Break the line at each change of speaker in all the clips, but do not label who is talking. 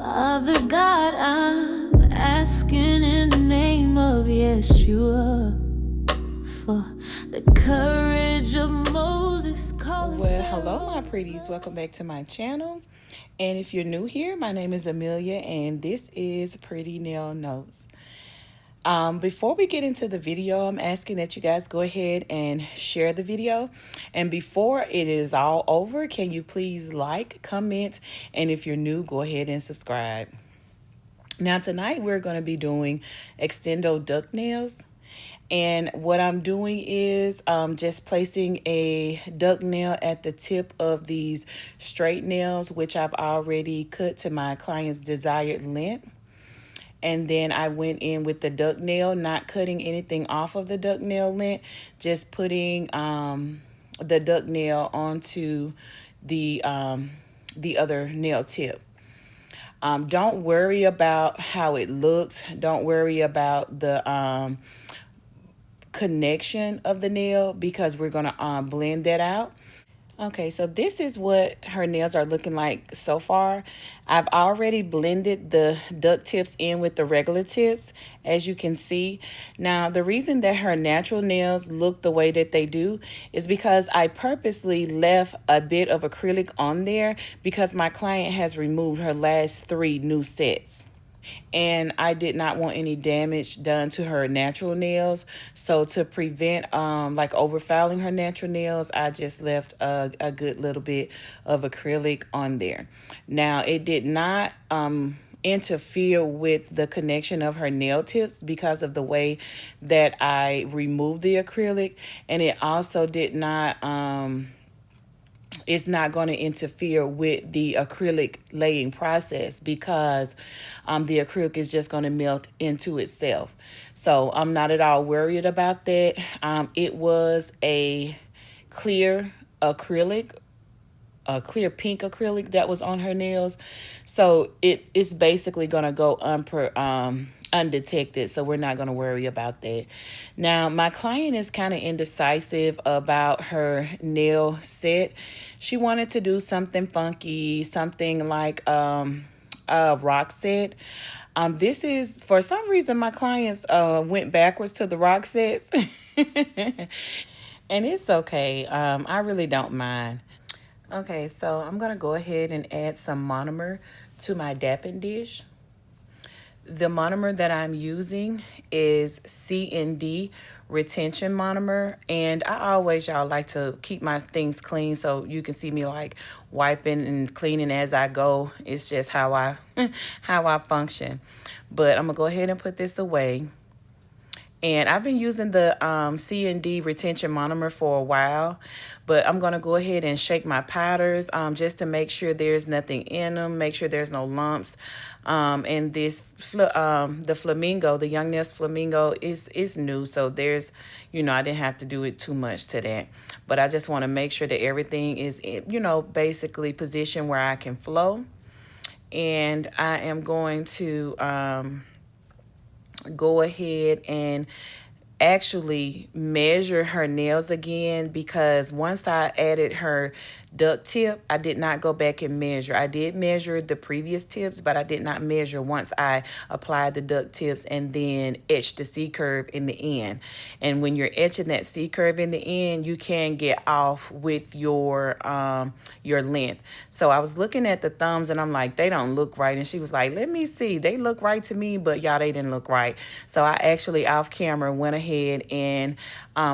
Father God, I'm asking in the name of Yeshua for the courage of Moses calling.
Well, hello, my pretties. Welcome back to my channel. And if you're new here, my name is Amelia, and this is Pretty Nail Notes. Before we get into the video, I'm asking that you guys go ahead and share the video. And before it is all over, can you please like, comment, and if you're new, go ahead and subscribe. Now, tonight we're going to be doing extendo duck nails. And what I'm doing is just placing a duck nail at the tip of these straight nails, which I've already cut to my client's desired length. And then I went in with the duck nail, not cutting anything off of the duck nail length, just putting the duck nail onto the other nail tip. Don't worry about how it looks. Don't worry about the connection of the nail because we're going to blend that out. Okay, so this is what her nails are looking like so far. I've already blended the duck tips in with the regular tips, as you can see. Now, the reason that her natural nails look the way that they do is because I purposely left a bit of acrylic on there because my client has removed her last 3 new sets. And I did not want any damage done to her natural nails. So to prevent like overfouling her natural nails, I just left a good little bit of acrylic on there. Now, it did not interfere with the connection of her nail tips because of the way that I removed the acrylic, and it also did not it's not going to interfere with the acrylic laying process because the acrylic is just going to melt into itself. So I'm not at all worried about that. It was a clear acrylic, a clear pink acrylic that was on her nails. So it's basically going to go undetected, so we're not going to worry about that. Now, my client is kind of indecisive about her nail set. She wanted to do something funky, something like a rock set. This is, for some reason, my clients went backwards to the rock sets. And it's okay. I really don't mind. Okay, so I'm going to go ahead and add some monomer to my dapping dish. The monomer that I'm using is C&D retention monomer, and I always, y'all, like to keep my things clean so you can see me like wiping and cleaning as I go. It's just how I how I function. But I'm gonna go ahead and put this away. And I've been using the C&D retention monomer for a while, but I'm going to go ahead and shake my powders just to make sure there's nothing in them, make sure there's no lumps. And this, the flamingo, the Young Nest flamingo is new, so there's, I didn't have to do it too much to that. But I just want to make sure that everything is, basically positioned where I can flow. And I am going to go ahead and actually measure her nails again, because once I added her duck tip, I did not go back and measure. I did measure the previous tips, but I did not measure once I applied the duck tips and then etched the C curve in the end. And when you're etching that C curve in the end, you can get off with your length. So I was looking at the thumbs and I'm like, they don't look right. And she was like, let me see. They look right to me, but y'all, they didn't look right. So I actually off camera went ahead and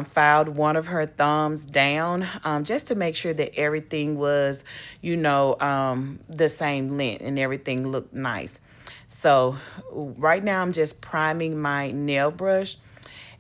filed one of her thumbs down just to make sure that everything was, the same length and everything looked nice. So right now I'm just priming my nail brush,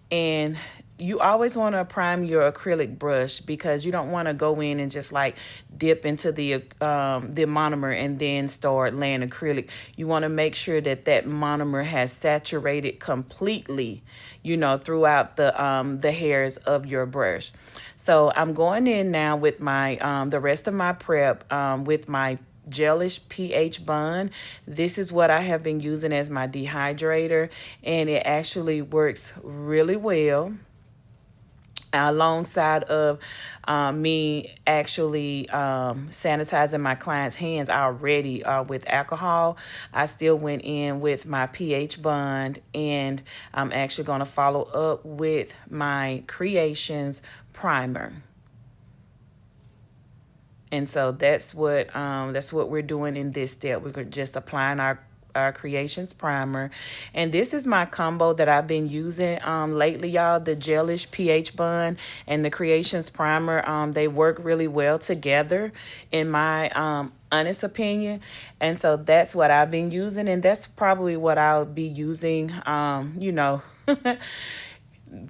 and you always want to prime your acrylic brush because you don't want to go in and just like dip into the monomer and then start laying acrylic. You want to make sure that that monomer has saturated completely, throughout the hairs of your brush. So I'm going in now with my the rest of my prep with my gelish pH bond. This is what I have been using as my dehydrator, and it actually works really well. alongside of me actually sanitizing my clients' hands already with alcohol, I still went in with my pH bond, and I'm actually going to follow up with my Creations primer. And so that's what we're doing in this step. We're just applying our Creations primer, and this is my combo that I've been using lately, y'all. The gelish pH bond and the Creations primer, they work really well together, in my honest opinion. And so that's what I've been using, and that's probably what I'll be using.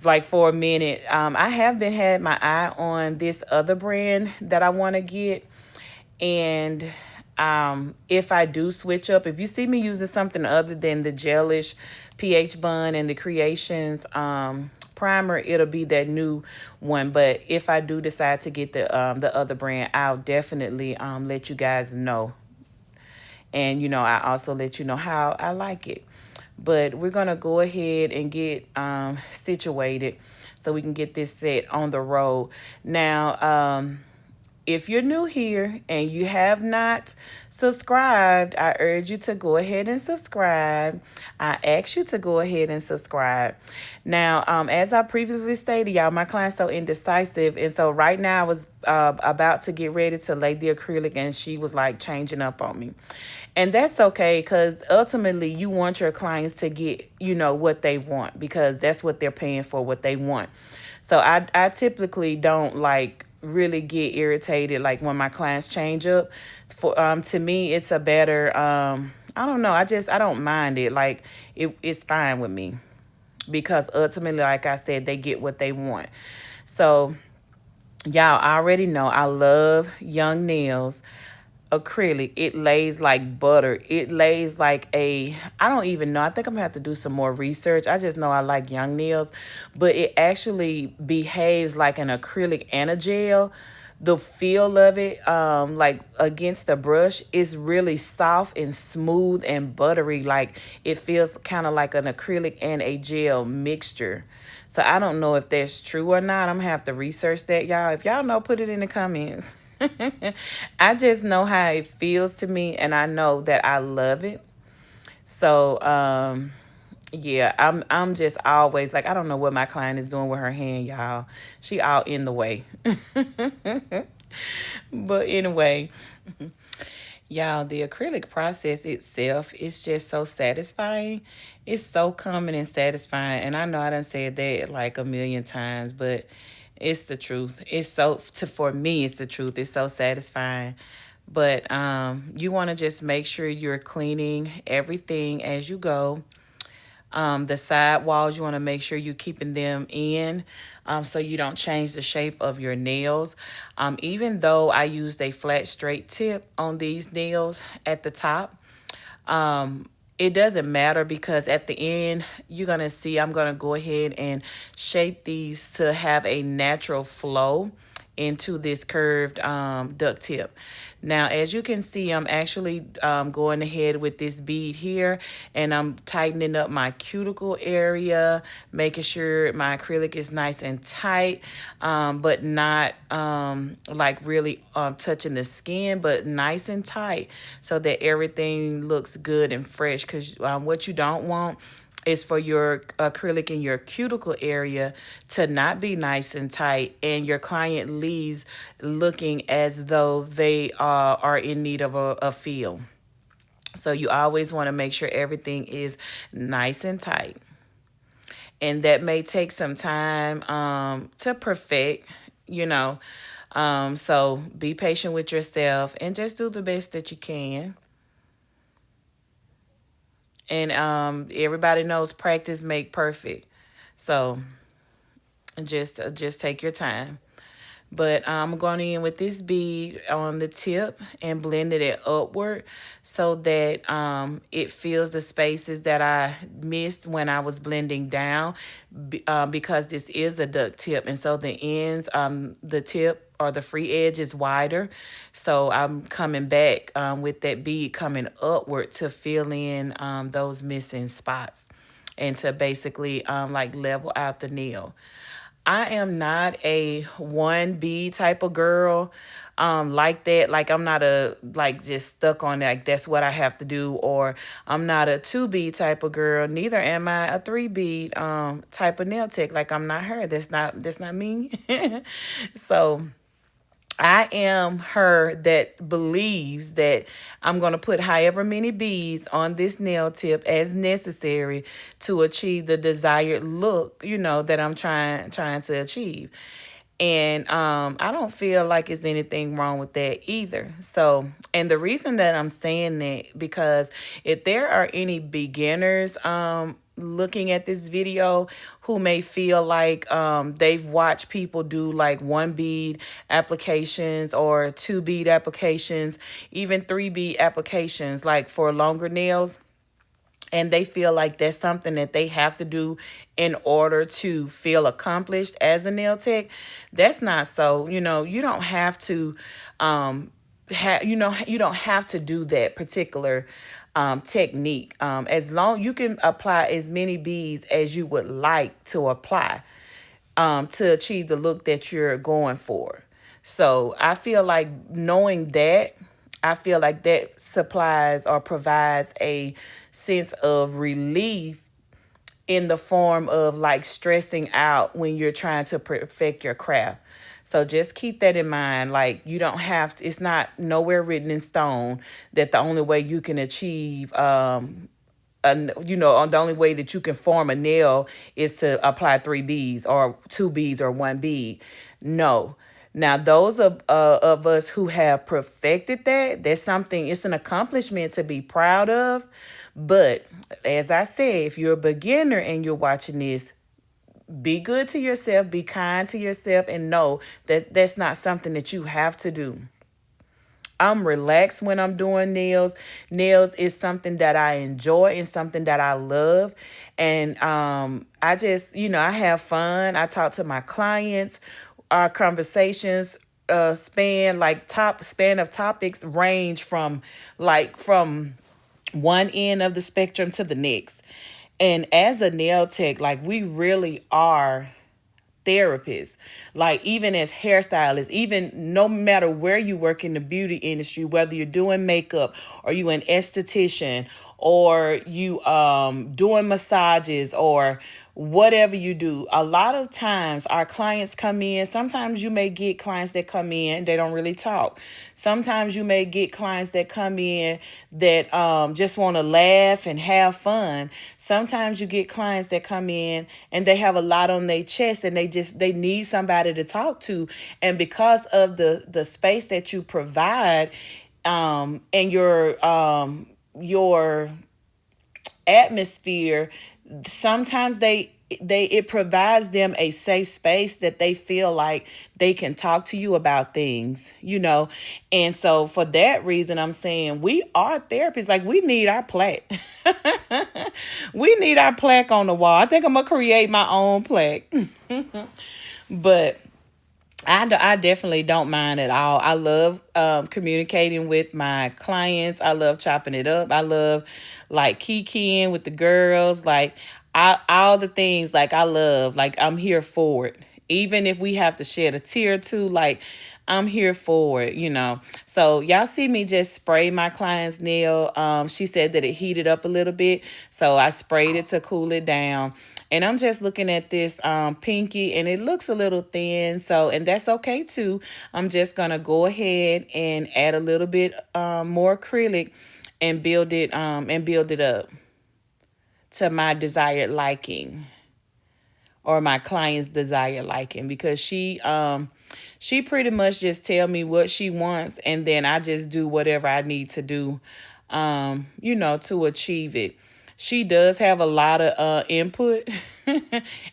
Like for a minute. I have been had my eye on this other brand that I want to get, and if I do switch up, if you see me using something other than the gelish pH bun and the Creations primer, it'll be that new one. But if I do decide to get the other brand, I'll definitely let you guys know. And I also let you know how I like it. But we're gonna go ahead and get situated so we can get this set on the road. Now, if you're new here and you have not subscribed, I urge you to go ahead and subscribe. I ask you to go ahead and subscribe. Now, as I previously stated, y'all, my client's so indecisive. And so right now I was about to get ready to lay the acrylic, and she was like changing up on me. And that's okay, because ultimately you want your clients to get, what they want, because that's what they're paying for, what they want. So I typically don't like really get irritated like when my clients change up. To me, it's a better I don't know, I don't mind it. Like it's fine with me, because ultimately, like I said, they get what they want. So y'all already know I love Young Nails acrylic. It lays like butter. It lays like I don't even know. I think I'm gonna have to do some more research. I just know I like Young Nails, but it actually behaves like an acrylic and a gel. The feel of it, like against the brush, is really soft and smooth and buttery. Like it feels kind of like an acrylic and a gel mixture. So I don't know if that's true or not. I'm gonna have to research that, y'all. If y'all know, put it in the comments. I just know how it feels to me, and I know that I love it. So yeah, I'm just always like, I don't know what my client is doing with her hand, y'all. She all in the way. But anyway, y'all, the acrylic process itself is just so satisfying. It's so calming and satisfying. And I know I done said that like a million times, but it's the truth. For me, it's the truth. It's so satisfying. But you want to just make sure you're cleaning everything as you go. The side walls, you want to make sure you're keeping them in, so you don't change the shape of your nails. Even though I used a flat straight tip on these nails at the top, it doesn't matter, because at the end, you're going to see I'm going to go ahead and shape these to have a natural flow into this curved duct tip. Now, as you can see, I'm actually going ahead with this bead here, and I'm tightening up my cuticle area, making sure my acrylic is nice and tight, but not like really touching the skin, but nice and tight, so that everything looks good and fresh. Because what you don't want is for your acrylic in your cuticle area to not be nice and tight, and your client leaves looking as though they are in need of a feel. So you always want to make sure everything is nice and tight. And that may take some time to perfect, you know. So be patient with yourself and just do the best that you can. And everybody knows practice make perfect. So just take your time. But I'm going in with this bead on the tip and blending it upward, so that it fills the spaces that I missed when I was blending down, because this is a duck tip. And so the ends, the tip or the free edge is wider. So I'm coming back with that bead coming upward to fill in those missing spots, and to basically like level out the nail. I am not a 1B type of girl. Like that. Like I'm not a like just stuck on like that's what I have to do, or I'm not a 2B type of girl. Neither am I a 3B type of nail tech. Like I'm not her. That's not me. So I am her that believes that I'm going to put however many beads on this nail tip as necessary to achieve the desired look, that I'm trying to achieve. And I don't feel like it's anything wrong with that either. So, and the reason that I'm saying that, because if there are any beginners looking at this video who may feel like they've watched people do like 1 bead applications or 2 bead applications, even 3 bead applications, like for longer nails, and they feel like that's something that they have to do in order to feel accomplished as a nail tech. That's not so. You don't have to you don't have to do that particular technique. As long you can apply as many beads as you would like to apply to achieve the look that you're going for. So I feel like knowing that, I feel like that supplies or provides a sense of relief in the form of like stressing out when you're trying to perfect your craft. So just keep that in mind. Like you don't have to, it's not nowhere written in stone that the only way you can achieve on the only way that you can form a nail is to apply 3 beads or 2 beads or 1 bead. No. Now, those of us who have perfected that, that's something, it's an accomplishment to be proud of. But as I said, if you're a beginner and you're watching this, be good to yourself, be kind to yourself, and know that that's not something that you have to do. I'm relaxed when I'm doing nails. Nails is something that I enjoy and something that I love. And I just, I have fun. I talk to my clients. Our conversations span of topics range from one end of the spectrum to the next. And as a nail tech, like we really are therapists, like even as hairstylists, even no matter where you work in the beauty industry, whether you're doing makeup or you an esthetician or you doing massages or whatever you do, a lot of times our clients come in. Sometimes you may get clients that come in, they don't really talk. Sometimes you may get clients that come in that just want to laugh and have fun. Sometimes you get clients that come in and they have a lot on their chest and they need somebody to talk to. And because of the space that you provide and your atmosphere, sometimes it provides them a safe space that they feel like they can talk to you about things. And so for that reason, I'm saying we are therapists. Like we need our plaque. We need our plaque on the wall. I think I'm gonna create my own plaque. But I definitely don't mind at all. I love communicating with my clients. I love chopping it up. I love like kikiing with the girls. Like all the things like I love. Like I'm here for it. Even if we have to shed a tear or two, like I'm here for it. So y'all see me just spray my client's nail. She said that it heated up a little bit. So I sprayed it to cool it down. And I'm just looking at this pinky and it looks a little thin. So, and that's okay too. I'm just going to go ahead and add a little bit more acrylic and build it up to my desired liking, or my client's desired liking, because she pretty much just tell me what she wants and then I just do whatever I need to do to achieve it. She does have a lot of input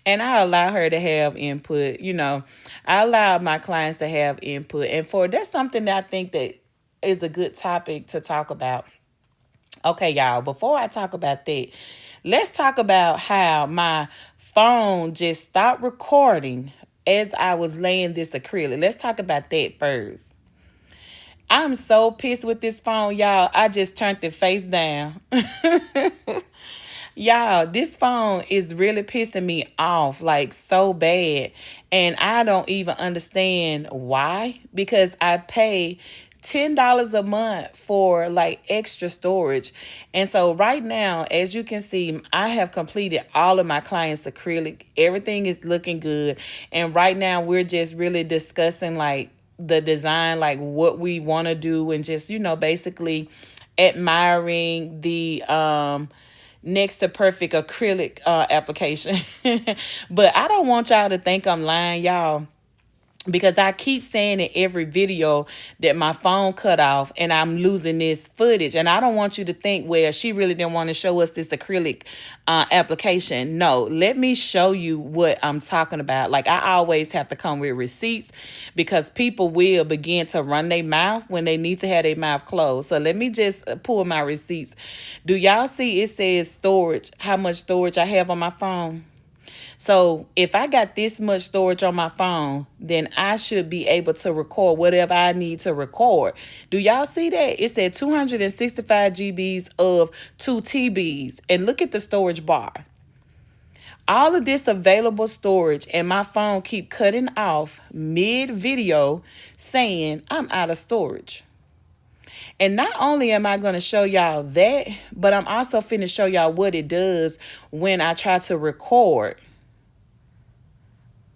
and I allow her to have input. I allow my clients to have input, and that's something that I think that is a good topic to talk about. Okay, y'all, before I talk about that, let's talk about how my phone just stopped recording as I was laying this acrylic. Let's talk about that first. I'm so pissed with this phone, y'all. I just turned it face down. Y'all, this phone is really pissing me off like so bad. And I don't even understand why. Because I pay $10 a month for like extra storage. And so right now, as you can see, I have completed all of my clients' acrylic. Everything is looking good. And right now we're just really discussing like the design, like what we want to do, and just, basically admiring the next to perfect acrylic application. But I don't want y'all to think I'm lying, y'all, because I keep saying in every video that my phone cut off and I'm losing this footage. And I don't want you to think, well, she really didn't want to show us this acrylic application. No, let me show you what I'm talking about. Like, I always have to come with receipts because people will begin to run their mouth when they need to have their mouth closed. So let me just pull my receipts. Do y'all see it says storage, how much storage I have on my phone? So if I got this much storage on my phone, then I should be able to record whatever I need to record. Do y'all see that? It said 265 GBs of 2 TBs. And look at the storage bar. All of this available storage, and my phone keep cutting off mid-video saying I'm out of storage. And not only am I going to show y'all that, but I'm also finna show y'all what it does when I try to record.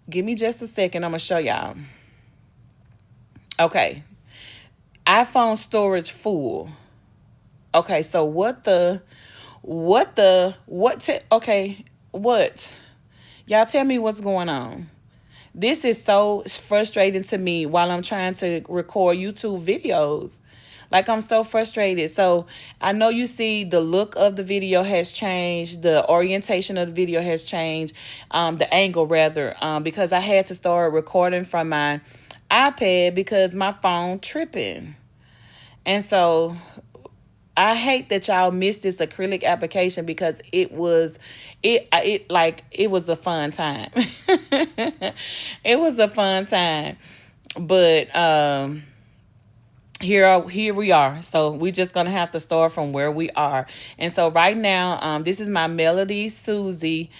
Give me just a second. I'm going to show y'all. Okay. iPhone storage full. Okay, so okay, what? Y'all tell me what's going on. This is so frustrating to me while I'm trying to record YouTube videos. Like, I'm so frustrated. So I know you see the look of the video has changed. The orientation of the video has changed. The angle rather, because I had to start recording from my iPad because my phone tripping. And so I hate that y'all missed this acrylic application because it was a fun time. It was a fun time. But here we are. So we just gonna have to start from where we are. And so right now, this is my Melody Susie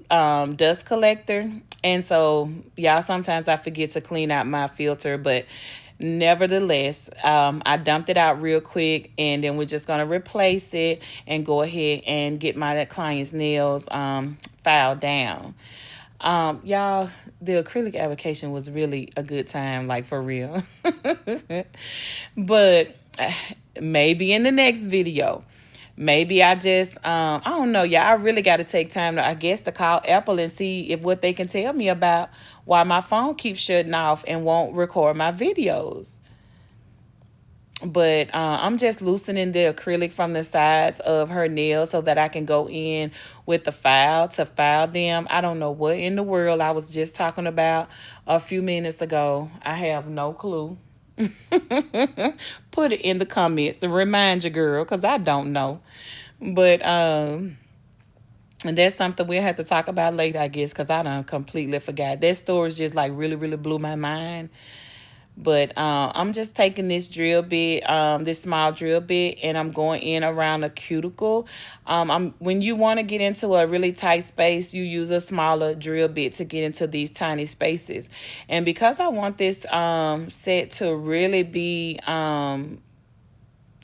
dust collector. And so y'all, sometimes I forget to clean out my filter, but nevertheless, I dumped it out real quick, and then we're just gonna replace it and go ahead and get my client's nails filed down. Y'all, the acrylic application was really a good time, like, for real. But maybe in the next video, maybe I just, I don't know, y'all. I really got to take time to, I guess, to call Apple and see if what they can tell me about why my phone keeps shutting off and won't record my videos. But I'm just loosening the acrylic from the sides of her nails so that I can go in with the file to file them. I don't know what in the world I was just talking about a few minutes ago. I have no clue. Put it in the comments and remind your girl, because I don't know. But and that's something we'll have to talk about later, I guess, because I done completely forgot. That story just like really, really blew my mind. But I'm just taking this drill bit, this small drill bit, and I'm going in around the cuticle. When you want to get into a really tight space, you use a smaller drill bit to get into these tiny spaces. And because I want this set to really be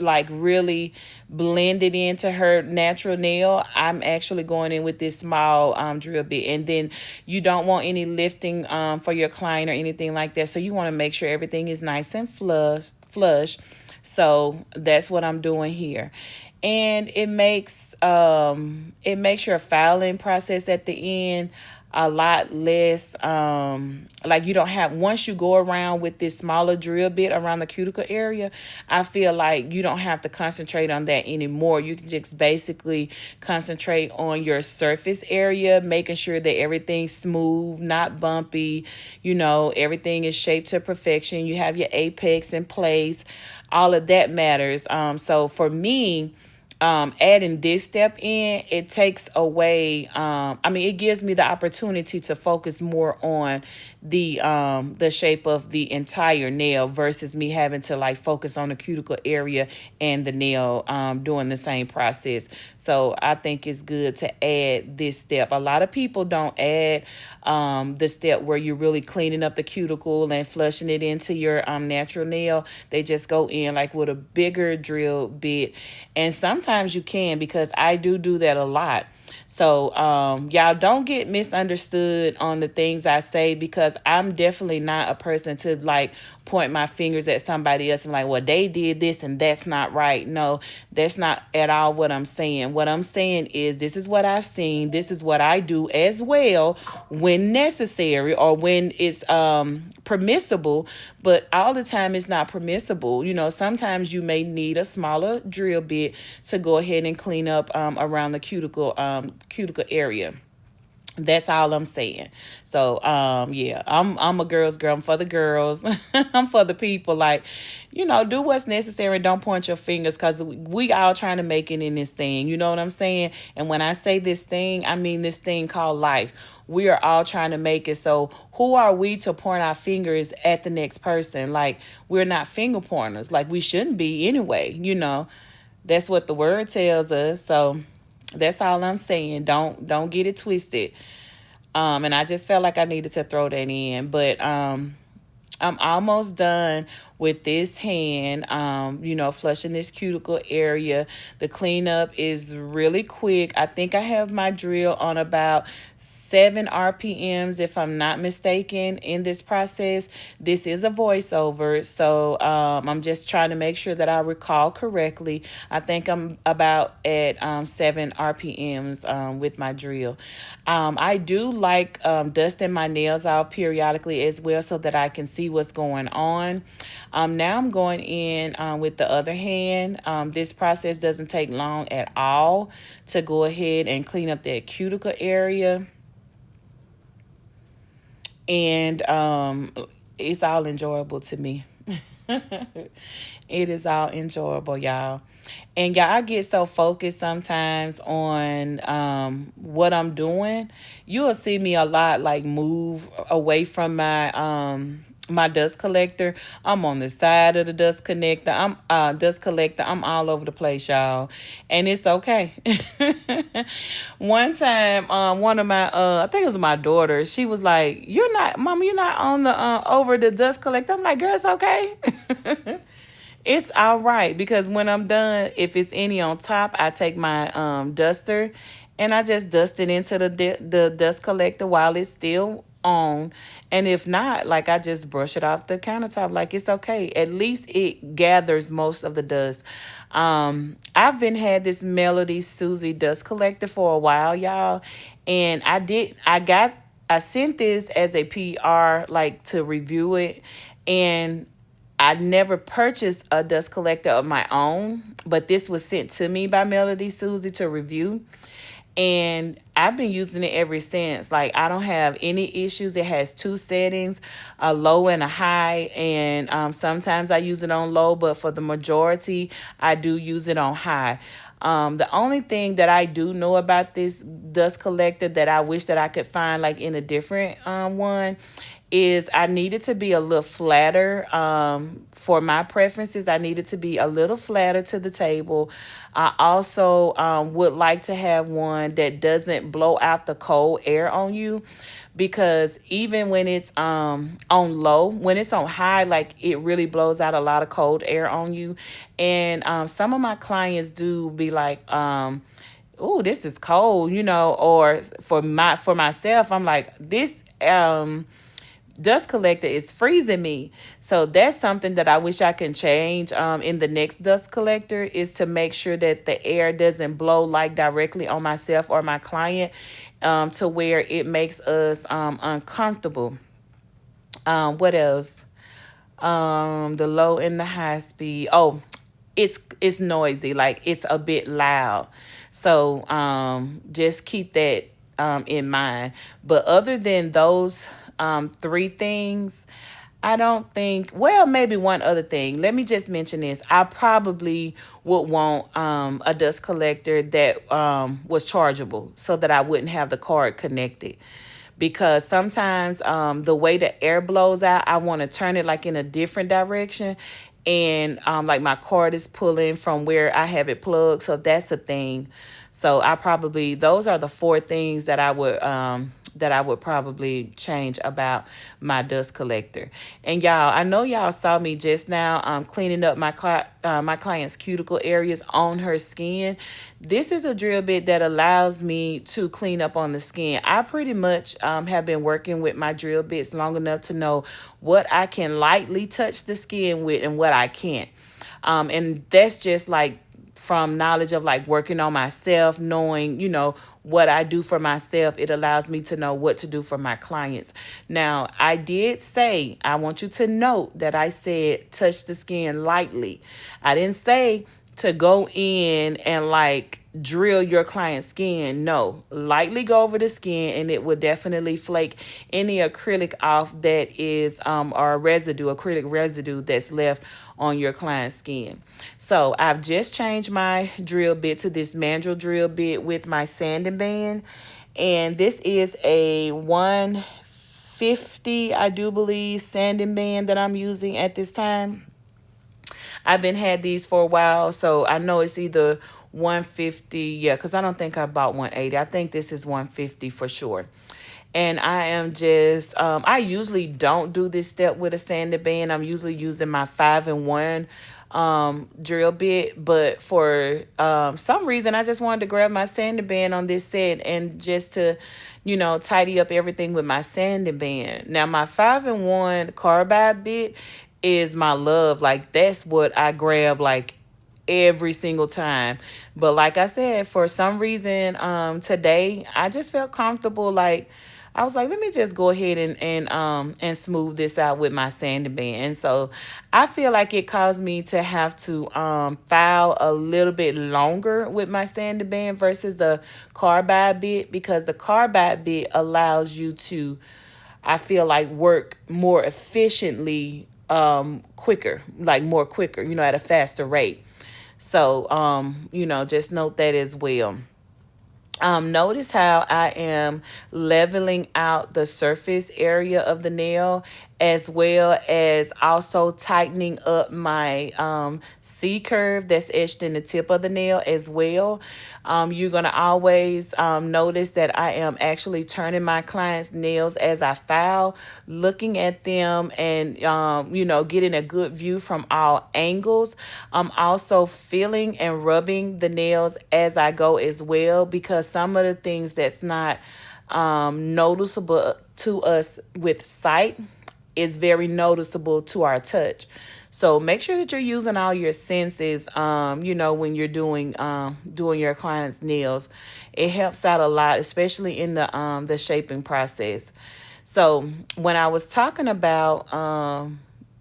like really blended into her natural nail, I'm actually going in with this small drill bit. And then you don't want any lifting for your client or anything like that, so you want to make sure everything is nice and flush. So that's what I'm doing here. And it makes your filing process at the end a lot less, like, you don't have, once you go around with this smaller drill bit around the cuticle area, I feel like you don't have to concentrate on that anymore. You can just basically concentrate on your surface area, making sure that everything's smooth, not bumpy, everything is shaped to perfection. You have your apex in place. All of that matters. So for me, adding this step in, it takes away, it gives me the opportunity to focus more on the shape of the entire nail versus me having to like focus on the cuticle area and the nail doing the same process. So I think it's good to add this step. A lot of people don't add the step where you're really cleaning up the cuticle and flushing it into your natural nail. They just go in like with a bigger drill bit, and sometimes you can, because I do that a lot. So y'all don't get misunderstood on the things I say, because I'm definitely not a person to like point my fingers at somebody else and like, well, they did this and that's not right. No, that's not at all what I'm saying. What I'm saying is, this is what I've seen. This is what I do as well when necessary, or when it's permissible, but all the time it's not permissible. Sometimes you may need a smaller drill bit to go ahead and clean up around the cuticle area. That's all I'm saying. So yeah, I'm a girl's girl. I'm for the girls. I'm for the people. Like, do what's necessary. Don't point your fingers, because we all trying to make it in this thing. You know what I'm saying? And when I say this thing, I mean this thing called life. We are all trying to make it. So who are we to point our fingers at the next person? Like, we're not finger pointers. Like, we shouldn't be anyway. That's what the word tells us. So that's all I'm saying. Don't get it twisted. And I just felt like I needed to throw that in. But I'm almost done with this hand, flushing this cuticle area. The cleanup is really quick. I think I have my drill on about 7 RPMs, if I'm not mistaken, in this process. This is a voiceover, so I'm just trying to make sure that I recall correctly. I think I'm about at 7 RPMs with my drill. I do like dusting my nails off periodically as well, so that I can see what's going on. Now I'm going in with the other hand. This process doesn't take long at all to go ahead and clean up that cuticle area. And it's all enjoyable to me. It is all enjoyable, y'all. And y'all, I get so focused sometimes on what I'm doing. You'll see me a lot like move away from my dust collector. I'm on the side of the dust collector. I'm all over the place, y'all. And it's okay. One time, one of my I think it was my daughter, she was like, "You're not, Mama, you're not on the over the dust collector." I'm like, "Girl, it's okay." It's all right, because when I'm done, if it's any on top, I take my duster and I just dust it into the dust collector while it's still on. And if not, like, I just brush it off the countertop. Like, it's okay. At least it gathers most of the dust. I've been had this Melody Susie dust collector for a while, y'all. And I sent this as a PR, like, to review it. And I never purchased a dust collector of my own, but this was sent to me by Melody Susie to review. And I've been using it ever since. Like, I don't have any issues. It has 2 settings, a low and a high. And sometimes I use it on low, but for the majority, I do use it on high. The only thing that I do know about this dust collector that I wish that I could find like in a different one is I needed to be a little flatter for my preferences. I needed to be a little flatter to the table. I also would like to have one that doesn't blow out the cold air on you, because even when it's on low, when it's on high, like, it really blows out a lot of cold air on you. And some of my clients do be like, "Oh, this is cold," or for myself, I'm like, this dust collector is freezing me. So that's something that I wish I can change in the next dust collector, is to make sure that the air doesn't blow like directly on myself or my client, to where it makes us uncomfortable. What else? The low and the high speed. Oh, it's noisy. Like, it's a bit loud. So just keep that in mind. But other than those 3 things, I don't think, well, maybe one other thing. Let me just mention this. I probably would want a dust collector that was chargeable so that I wouldn't have the cord connected. Because sometimes the way the air blows out, I want to turn it like in a different direction. And like my cord is pulling from where I have it plugged. So that's a thing. So I probably, those are the four things that I would probably change about my dust collector. And y'all, I know y'all saw me just now cleaning up my client's cuticle areas on her skin. This is a drill bit that allows me to clean up on the skin. I pretty much have been working with my drill bits long enough to know what I can lightly touch the skin with and what I can't. And that's just like from knowledge of like working on myself, knowing, what I do for myself. It allows me to know what to do for my clients. Now, I did say, I want you to note that I said touch the skin lightly. I didn't say to go in and like drill your client's skin. No, lightly go over the skin and it will definitely flake any acrylic off that is or residue, acrylic residue that's left on your client's skin. So I've just changed my drill bit to this mandrel drill bit with my sanding band, and this is a 150, I do believe, sanding band that I'm using at this time. I've been had these for a while, so I know it's either 150, yeah, because I don't think I bought 180. I think this is 150 for sure. And I am just, I usually don't do this step with a sanding band. I'm usually using my 5-in-1 drill bit, but for some reason I just wanted to grab my sanding band on this set and just to tidy up everything with my sanding band. Now my 5-in-1 carbide bit is my love. Like that's what I grab like every single time. But like I said, for some reason today I just felt comfortable. Like I was like, let me just go ahead and smooth this out with my sanding band. And so I feel like it caused me to have to file a little bit longer with my sanding band versus the carbide bit, because the carbide bit allows you to, I feel like, work more efficiently, quicker, like more quicker, at a faster rate. So, just note that as well. Notice how I am leveling out the surface area of the nail, as well as also tightening up my C curve that's etched in the tip of the nail as well. You're going to always notice that I am actually turning my client's nails as I file, looking at them and, getting a good view from all angles. I'm also feeling and rubbing the nails as I go as well, because some of the things that's not noticeable to us with sight is very noticeable to our touch. So make sure that you're using all your senses, when you're doing your client's nails. It helps out a lot, especially in the shaping process. So when I was talking about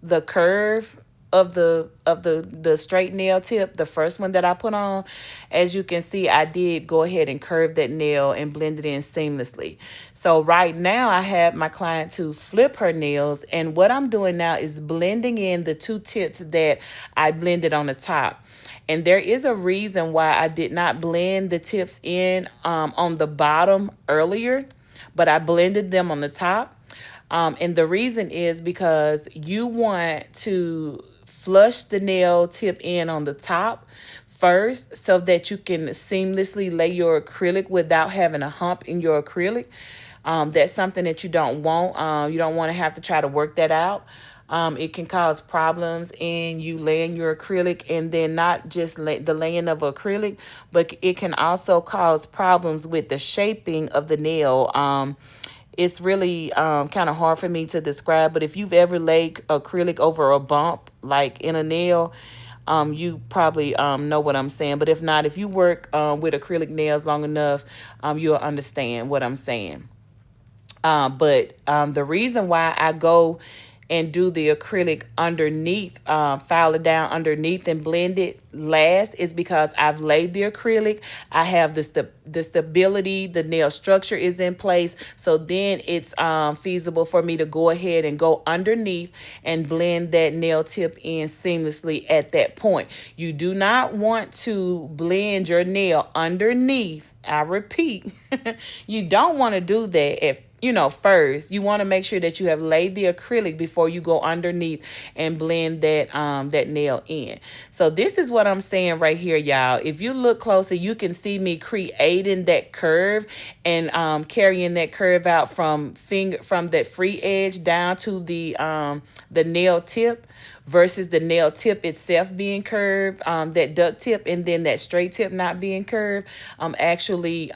the curve of the straight nail tip, the first one that I put on, as you can see, I did go ahead and curve that nail and blend it in seamlessly. So right now I have my client to flip her nails, and what I'm doing now is blending in the two tips that I blended on the top. And there is a reason why I did not blend the tips in on the bottom earlier, but I blended them on the top. And the reason is because you want to flush the nail tip in on the top first so that you can seamlessly lay your acrylic without having a hump in your acrylic. That's something that you don't want. You don't want to have to try to work that out. It can cause problems in you laying your acrylic, and then not just the laying of acrylic, but it can also cause problems with the shaping of the nail. It's really kind of hard for me to describe, but if you've ever laid acrylic over a bump, like in a nail, you probably know what I'm saying. But if not, if you work with acrylic nails long enough, you'll understand what I'm saying. But the reason why I go and do the acrylic underneath, file it down underneath and blend it last, is because I've laid the acrylic. I have the stability, the nail structure is in place. So then it's feasible for me to go ahead and go underneath and blend that nail tip in seamlessly at that point. You do not want to blend your nail underneath. I repeat, you don't want to do that at first. You want to make sure that you have laid the acrylic before you go underneath and blend that nail in. So this is what I'm saying right here, y'all. If you look closer, you can see me creating that curve and carrying that curve out from that free edge down to the nail tip, versus the nail tip itself being curved, that duck tip, and then that straight tip not being curved. I'm actually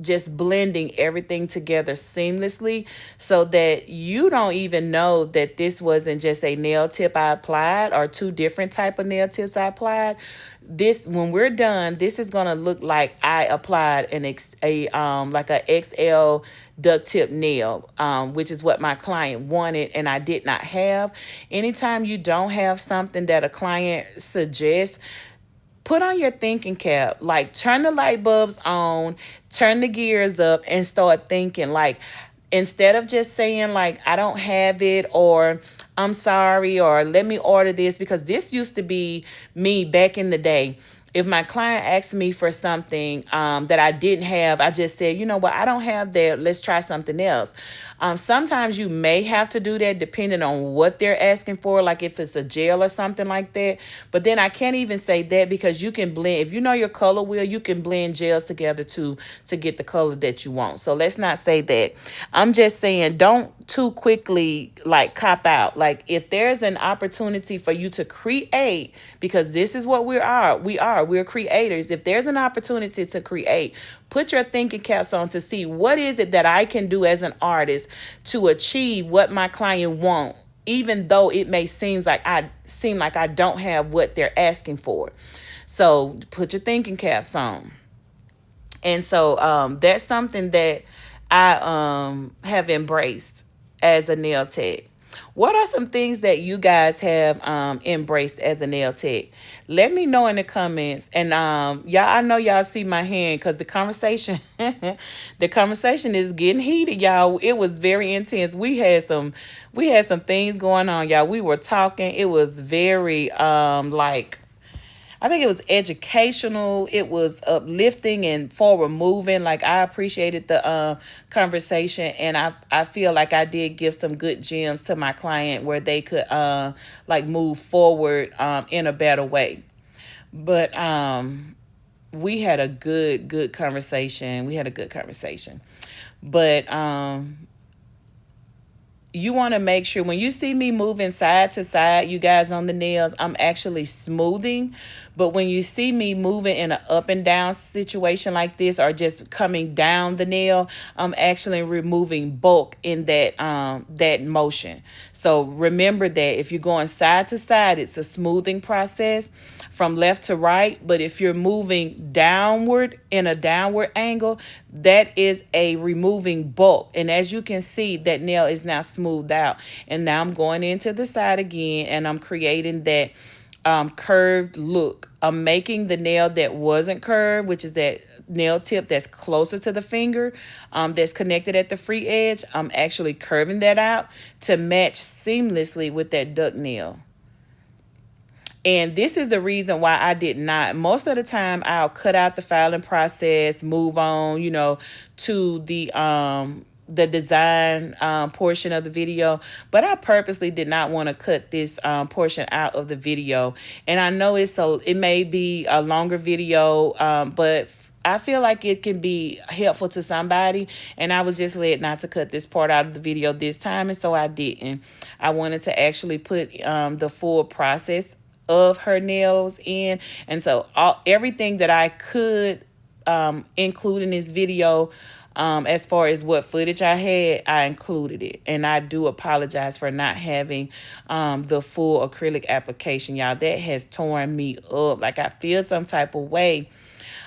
just blending everything together seamlessly, so that you don't even know that this wasn't just a nail tip I applied, or two different type of nail tips I applied. This, when we're done, this is gonna look like I applied like a XL duck tip nail, which is what my client wanted and I did not have. Anytime you don't have something that a client suggests, put on your thinking cap, like turn the light bulbs on, turn the gears up, and start thinking. Like, instead of just saying like, I don't have it, or I'm sorry, or let me order this, because this used to be me back in the day. If my client asked me for something that I didn't have, I just said, you know what, I don't have that. Let's try something else. Sometimes you may have to do that depending on what they're asking for, like if it's a gel or something like that. But then I can't even say that, because you can blend, if you know your color wheel, you can blend gels together to get the color that you want. So let's not say that. I'm just saying, don't too quickly like cop out. Like, if there's an opportunity for you to create, because this is what we're creators. If there's an opportunity to create, put your thinking caps on to see, what is it that I can do as an artist to achieve what my client want, even though it may seem like I don't have what they're asking for. So put your thinking caps on. And so that's something that I have embraced as a nail tech. What are some things that you guys have embraced as a nail tech? Let me know in the comments. And y'all, I know y'all see my hand, because the conversation the conversation is getting heated, y'all. It was very intense. We had some things going on, y'all. We were talking. It was very I think it was educational. It was uplifting and forward moving. Like, I appreciated the conversation, and I feel like I did give some good gems to my client where they could like move forward in a better way. But we had a good conversation. But you want to make sure when you see me moving side to side, you guys, on the nails, I'm actually smoothing. But when you see me moving in an up and down situation like this, or just coming down the nail, I'm actually removing bulk in that motion. So remember that if you're going side to side, it's a smoothing process from left to right. But if you're moving downward in a downward angle, that is a removing bulk. And as you can see, that nail is now smoothed out. And now I'm going into the side again, and I'm creating that curved look. I'm making the nail that wasn't curved, which is that nail tip that's closer to the finger, that's connected at the free edge. I'm actually curving that out to match seamlessly with that duck nail. And this is the reason why I did not. Most of the time, I'll cut out the filing process, move on, to the design portion of the video. But I purposely did not want to cut this portion out of the video. And I know it may be a longer video, but I feel like it can be helpful to somebody, and I was just led not to cut this part out of the video this time, and so I didn't. I wanted to actually put the full process of her nails in, and so everything that I could include in this video, as far as what footage I had, I included it. And I do apologize for not having the full acrylic application, y'all. That has torn me up. Like, I feel some type of way.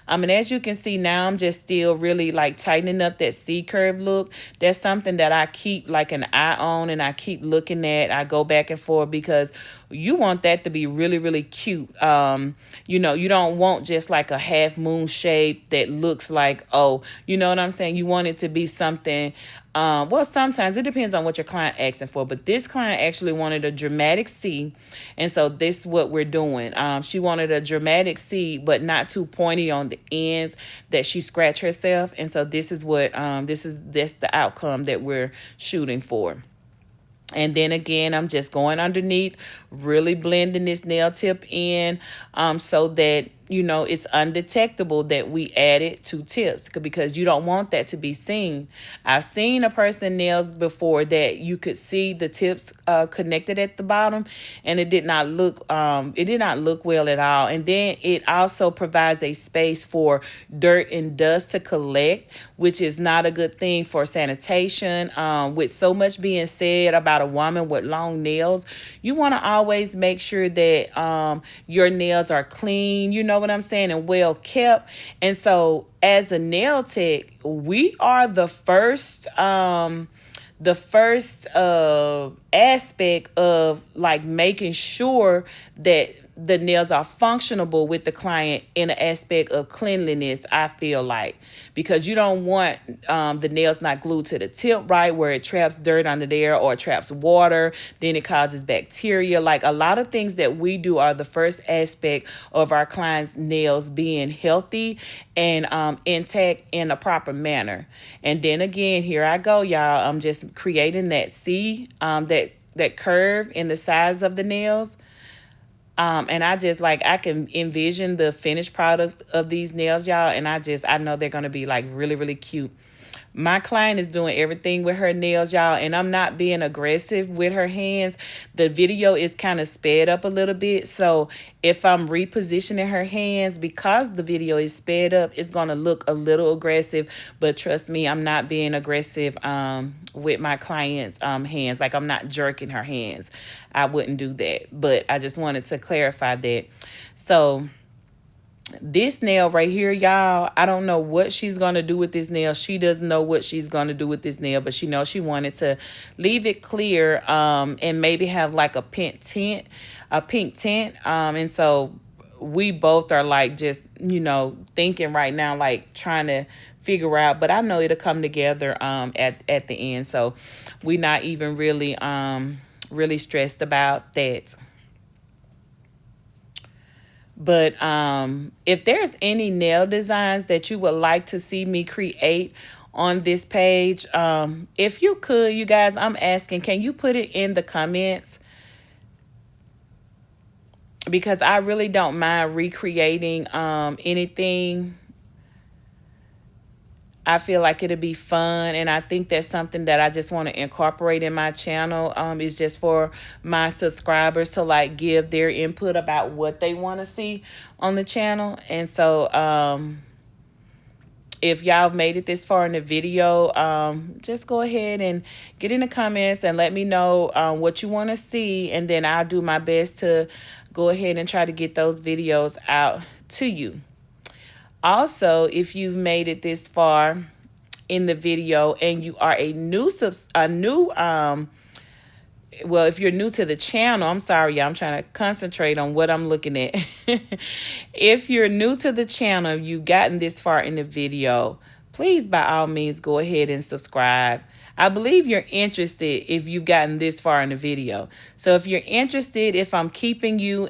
And as you can see now, I'm just still really like tightening up that C curve look. That's something that I keep like an eye on, and I keep looking at. I go back and forth because you want that to be really, really cute. You know, you don't want just like a half moon shape that looks like, oh, you know what I'm saying? You want it to be something. Well, sometimes it depends on what your client asking for, but this client actually wanted a dramatic C, and so this is what we're doing. She wanted a dramatic C, but not too pointy on the ends that she scratched herself, and so this is what that's the outcome that we're shooting for. And then again, I'm just going underneath, really blending this nail tip in, so that, you know, it's undetectable that we added 2 tips, because you don't want that to be seen. I've seen a person nails before that you could see the tips connected at the bottom, and it did not look well at all. And then it also provides a space for dirt and dust to collect, which is not a good thing for sanitation. With so much being said about a woman with long nails, you want to always make sure that your nails are clean, you know what I'm saying, and well kept. And so as a nail tech, we are the first aspect of like making sure that the nails are functionable with the client in an aspect of cleanliness, I feel like, because you don't want the nails not glued to the tip, right, where it traps dirt under there or it traps water, then it causes bacteria. Like a lot of things that we do are the first aspect of our clients' nails being healthy and intact in a proper manner. And then again, here I go, y'all. I'm just creating that C, that curve in the size of the nails. And I just like, I can envision the finished product of these nails, y'all. And I know they're going to be like really, really cute. My client is doing everything with her nails, y'all, and I'm not being aggressive with her hands. The video is kind of sped up a little bit, so if I'm repositioning her hands, because the video is sped up, it's going to look a little aggressive, but trust me, I'm not being aggressive with my client's hands. Like, I'm not jerking her hands. I wouldn't do that, but I just wanted to clarify that. So this nail right here, y'all, I don't know what she's going to do with this nail. She doesn't know what she's going to do with this nail, but she knows she wanted to leave it clear and maybe have like a pink tint. And so we both are like just, you know, thinking right now, like trying to figure out, but I know it'll come together at the end. So we're not even really stressed about that. But if there's any nail designs that you would like to see me create on this page, if you could, you guys, I'm asking, can you put it in the comments? Because I really don't mind recreating anything. I feel like it'll be fun, and I think that's something that I just want to incorporate in my channel. Is just for my subscribers to like give their input about what they want to see on the channel. And so if y'all made it this far in the video, just go ahead and get in the comments and let me know what you want to see, and then I'll do my best to go ahead and try to get those videos out to you. Also, if you've made it this far in the video and you are well, if you're new to the channel, I'm sorry, y'all, I'm trying to concentrate on what I'm looking at. If you're new to the channel, you've gotten this far in the video, please, by all means, go ahead and subscribe. I believe you're interested if you've gotten this far in the video. So if you're interested, if I'm keeping you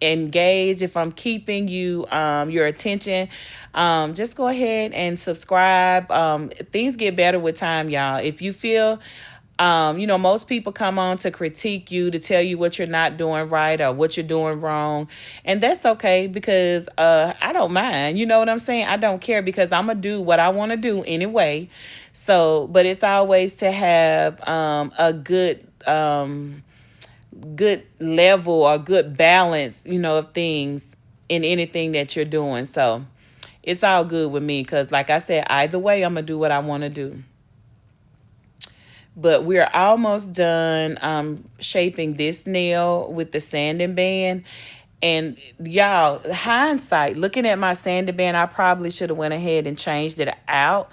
engaged, if I'm keeping you your attention, just go ahead and subscribe. Things get better with time, y'all. If you feel you know, most people come on to critique you, to tell you what you're not doing right or what you're doing wrong. And that's okay, because I don't mind. You know what I'm saying? I don't care, because I'm going to do what I want to do anyway. So, but it's always to have a good level or good balance, you know, of things in anything that you're doing. So it's all good with me, because like I said, either way, I'm going to do what I want to do. But we're almost done shaping this nail with the sanding band. And y'all, hindsight, looking at my sanding band, I probably should have went ahead and changed it out.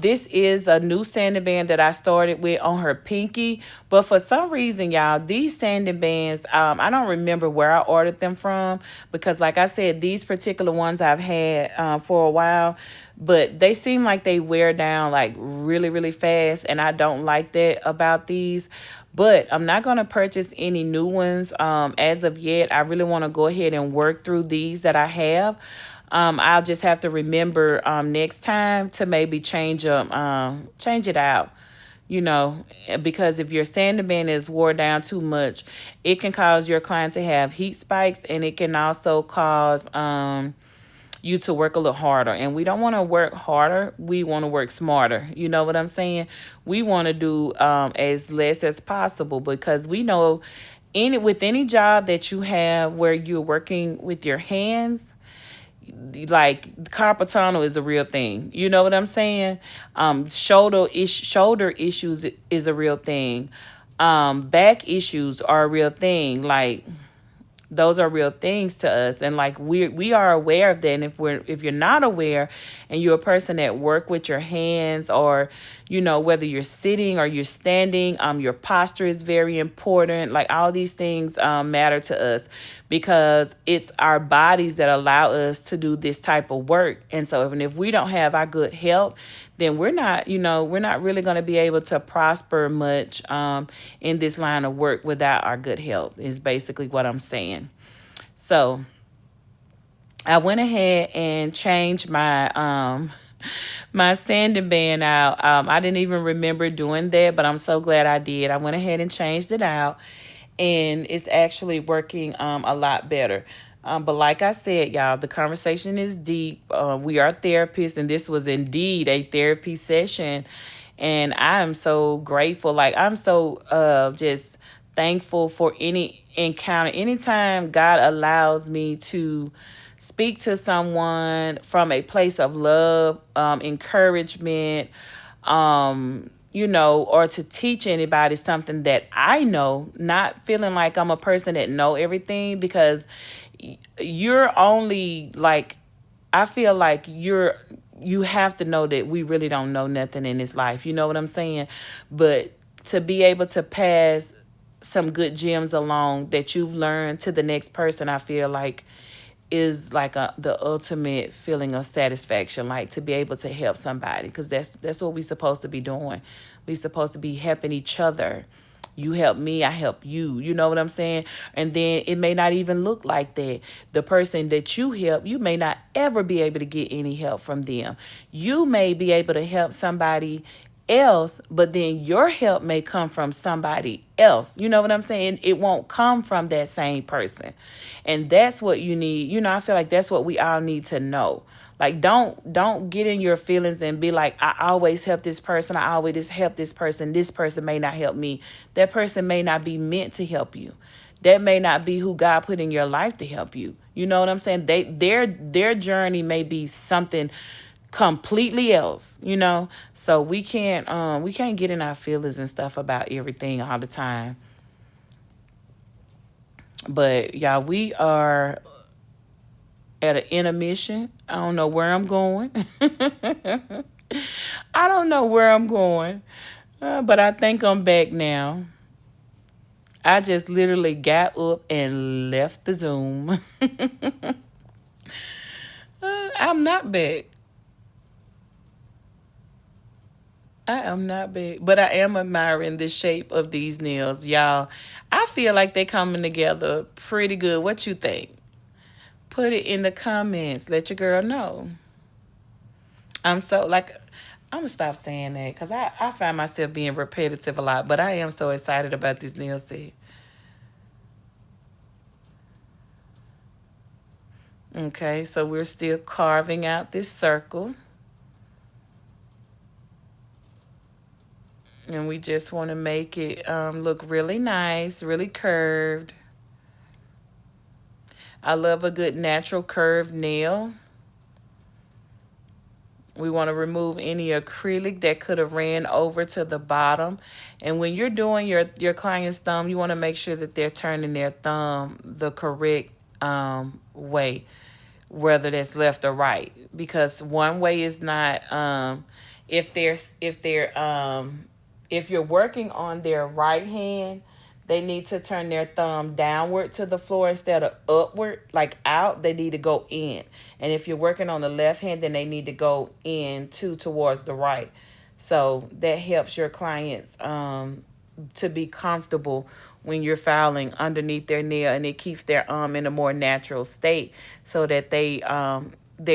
This is a new sanding band that I started with on her pinky, but for some reason, y'all, these sanding bands, I don't remember where I ordered them from because, like I said, these particular ones I've had for a while, but they seem like they wear down like really, really fast, and I don't like that about these. But I'm not going to purchase any new ones as of yet. I really want to go ahead and work through these that I have. I'll just have to remember next time to maybe change it out. You know, because if your sanding band is wore down too much, it can cause your client to have heat spikes, and it can also cause you to work a little harder. And we don't want to work harder. We want to work smarter. You know what I'm saying? We want to do as less as possible because we know any job that you have where you're working with your hands, like carpal tunnel is a real thing. You know what I'm saying? Shoulder issues is a real thing. Back issues are a real thing. Like those are real things to us, and like we are aware of that. And if you're not aware and you're a person that work with your hands, or you know, whether you're sitting or you're standing, your posture is very important. Like all these things matter to us because it's our bodies that allow us to do this type of work. And so if we don't have our good health, then we're not really going to be able to prosper much in this line of work without our good health, is basically what I'm saying. So I went ahead and changed my sanding band out. I didn't even remember doing that, but I'm so glad I did. I went ahead and changed it out, and it's actually working a lot better. But like I said, y'all, the conversation is deep. We are therapists, and this was indeed a therapy session. And I am so grateful. Like, I'm so just thankful for any encounter. Anytime God allows me to speak to someone from a place of love, encouragement, or to teach anybody something that I know, not feeling like I'm a person that know everything, because you're only like, I feel like you have to know that we really don't know nothing in this life. You know what I'm saying? But to be able to pass some good gems along that you've learned to the next person, I feel like is like the ultimate feeling of satisfaction, like to be able to help somebody, because that's what we're supposed to be doing. We're supposed to be helping each other. You help me, I help you. You know what I'm saying? And then it may not even look like that. The person that you help, you may not ever be able to get any help from them. You may be able to help somebody else, but then your help may come from somebody else. You know what I'm saying? It won't come from that same person. And that's what you need. You know, I feel like that's what we all need to know. Like, don't get in your feelings and be like, I always help this person, I always help this person. This person may not help me. That person may not be meant to help you. That may not be who God put in your life to help you. You know what I'm saying? Their journey may be something completely else, you know. So we can't get in our feelings and stuff about everything all the time. But y'all, we are at an intermission. I don't know where I'm going. I don't know where I'm going, but I think I'm back now. I just literally got up and left the Zoom. I'm not back. I am not back, but I am admiring the shape of these nails, y'all. I feel like they coming together pretty good. What you think? Put it in the comments. Let your girl know. I'm so like, I'm gonna stop saying that because I find myself being repetitive a lot, but I am so excited about this nail set. Okay, so we're still carving out this circle, and we just want to make it look really nice, really curved. I love a good natural curved nail. We want to remove any acrylic that could have ran over to the bottom. And when you're doing your client's thumb, you want to make sure that they're turning their thumb the correct way, whether that's left or right, because one way is not, if you're working on their right hand, they need to turn their thumb downward to the floor instead of upward, like out. They need to go in. And if you're working on the left hand, then they need to go in towards the right. So that helps your clients to be comfortable when you're filing underneath their nail, and it keeps their in a more natural state, so that they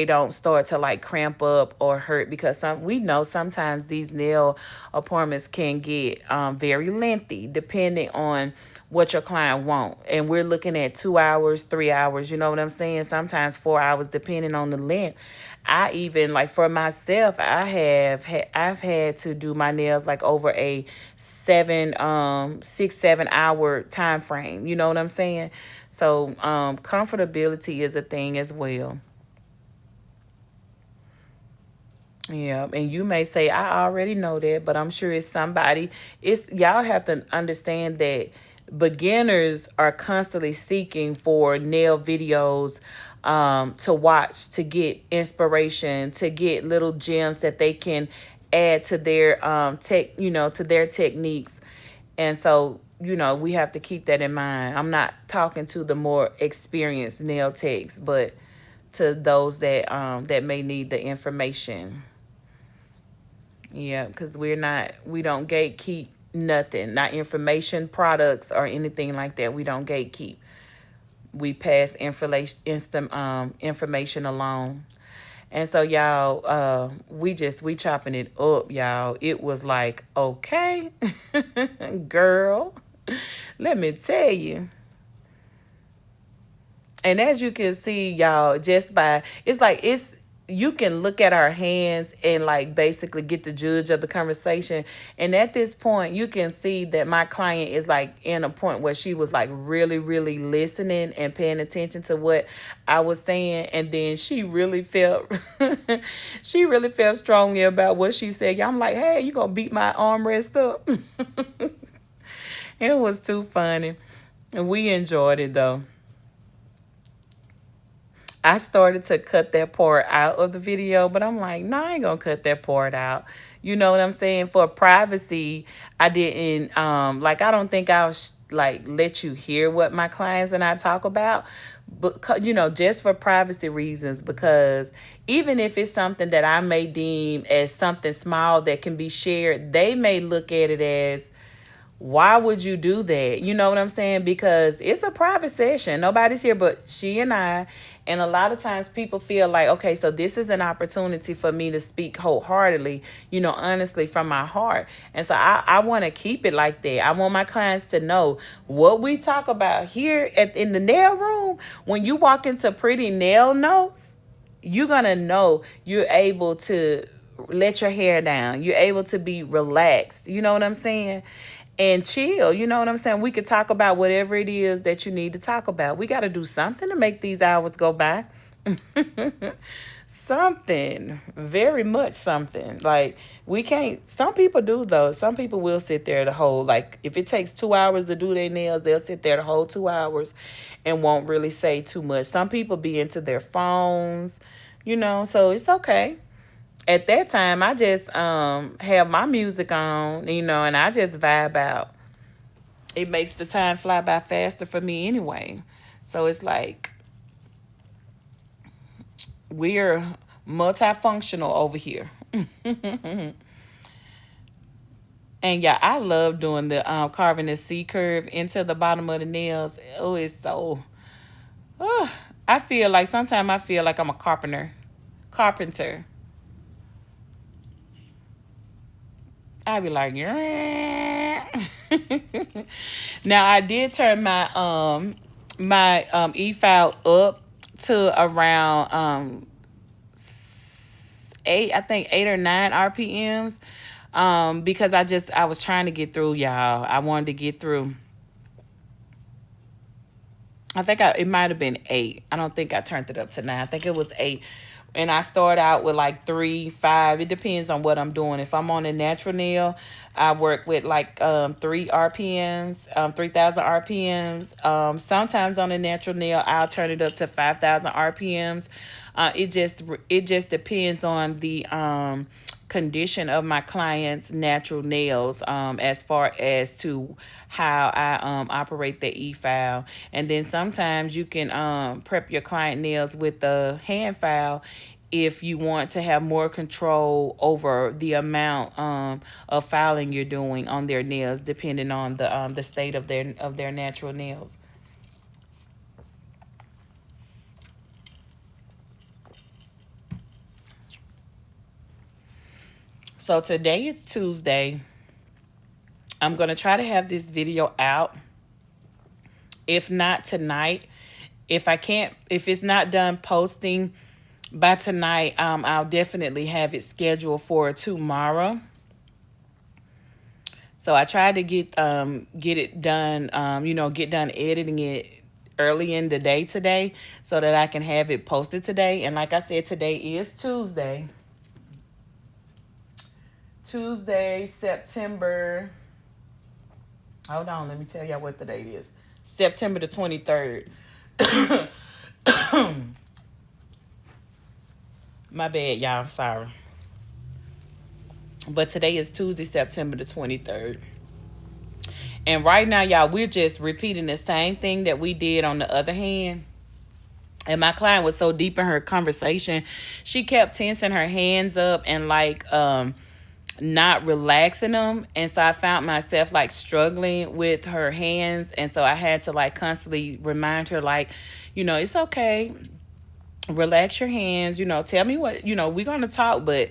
don't start to like cramp up or hurt, because we know sometimes these nail appointments can get very lengthy depending on what your client want. And we're looking at 2 hours, 3 hours, you know what I'm saying? Sometimes 4 hours depending on the length. I even, like, for myself, I've had to do my nails like over a 7 hour time frame. You know what I'm saying? So comfortability is a thing as well. Yeah, and you may say, I already know that, but I'm sure it's somebody. It's y'all have to understand that beginners are constantly seeking for nail videos to watch, to get inspiration, to get little gems that they can add to their to their techniques. And so, we have to keep that in mind. I'm not talking to the more experienced nail techs, but to those that may need the information. Yeah, because we don't gatekeep nothing, not information, products, or anything like that. We don't gatekeep. We pass information along. And so, y'all, we chopping it up, y'all. It was like, okay, girl, let me tell you. And as you can see, y'all, just by, you can look at our hands and like basically get the judge of the conversation. And at this point, you can see that my client is like in a point where she was like really, really listening and paying attention to what I was saying. And then she really felt, she really felt strongly about what she said. I'm like, hey, you gonna beat my armrest up? It was too funny. And we enjoyed it though. I started to cut that part out of the video, but I'm like, no, I ain't gonna cut that part out. You know what I'm saying? For privacy, I didn't, like, I don't think I'll, like, let you hear what my clients and I talk about. But, just for privacy reasons, because even if it's something that I may deem as something small that can be shared, they may look at it as, why would you do that? You know what I'm saying? Because it's a private session. Nobody's here but she and I. And a lot of times people feel like, okay, so this is an opportunity for me to speak wholeheartedly, honestly from my heart. And so I want to keep it like that. I want my clients to know what we talk about here in the nail room. When you walk into Pretty Nail Notes, you're going to know you're able to let your hair down. You're able to be relaxed. You know what I'm saying? And chill. You know what I'm saying? We could talk about whatever it is that you need to talk about. We got to do something to make these hours go by. Something. Very much something. Like, we can't. Some people do, though. Some people will sit there the whole, like, if it takes 2 hours to do their nails, they'll sit there the whole 2 hours and won't really say too much. Some people be into their phones, so it's okay. At that time, I just have my music on, and I just vibe out. It makes the time fly by faster for me anyway. So it's like we're multifunctional over here. And yeah, I love doing the carving the C curve into the bottom of the nails. Oh, it's so. Sometimes I feel like I'm a carpenter. I'd be like, yeah. Now I did turn my e-file up to around 8 or 9 RPMs. Because I was trying to get through, y'all. I wanted to get through. I think it might have been 8. I don't think I turned it up to 9. I think it was 8. And I start out with like 3, 5. It depends on what I'm doing. If I'm on a natural nail, I work with like 3 RPMs, 3,000 RPMs. Sometimes on a natural nail, I'll turn it up to 5,000 RPMs. It just depends on the condition of my client's natural nails, as far as to how I operate the e-file. And then sometimes you can prep your client nails with the hand file if you want to have more control over the amount of filing you're doing on their nails, depending on the state of their natural nails. So today is Tuesday. I'm gonna try to have this video out. If not tonight, if it's not done posting by tonight, I'll definitely have it scheduled for tomorrow. So I tried to get it done, get done editing it early in the day today so that I can have it posted today. And like I said, today is Tuesday. Tuesday, September. Hold on, let me tell y'all what the date is. September the 23rd. My bad, y'all. I'm sorry. But today is Tuesday, September the 23rd. And right now, y'all, we're just repeating the same thing that we did on the other hand. And my client was so deep in her conversation, she kept tensing her hands up and like not relaxing them. And so I found myself like struggling with her hands. And so I had to like constantly remind her, like, it's okay. Relax your hands. Tell me what, we're going to talk, but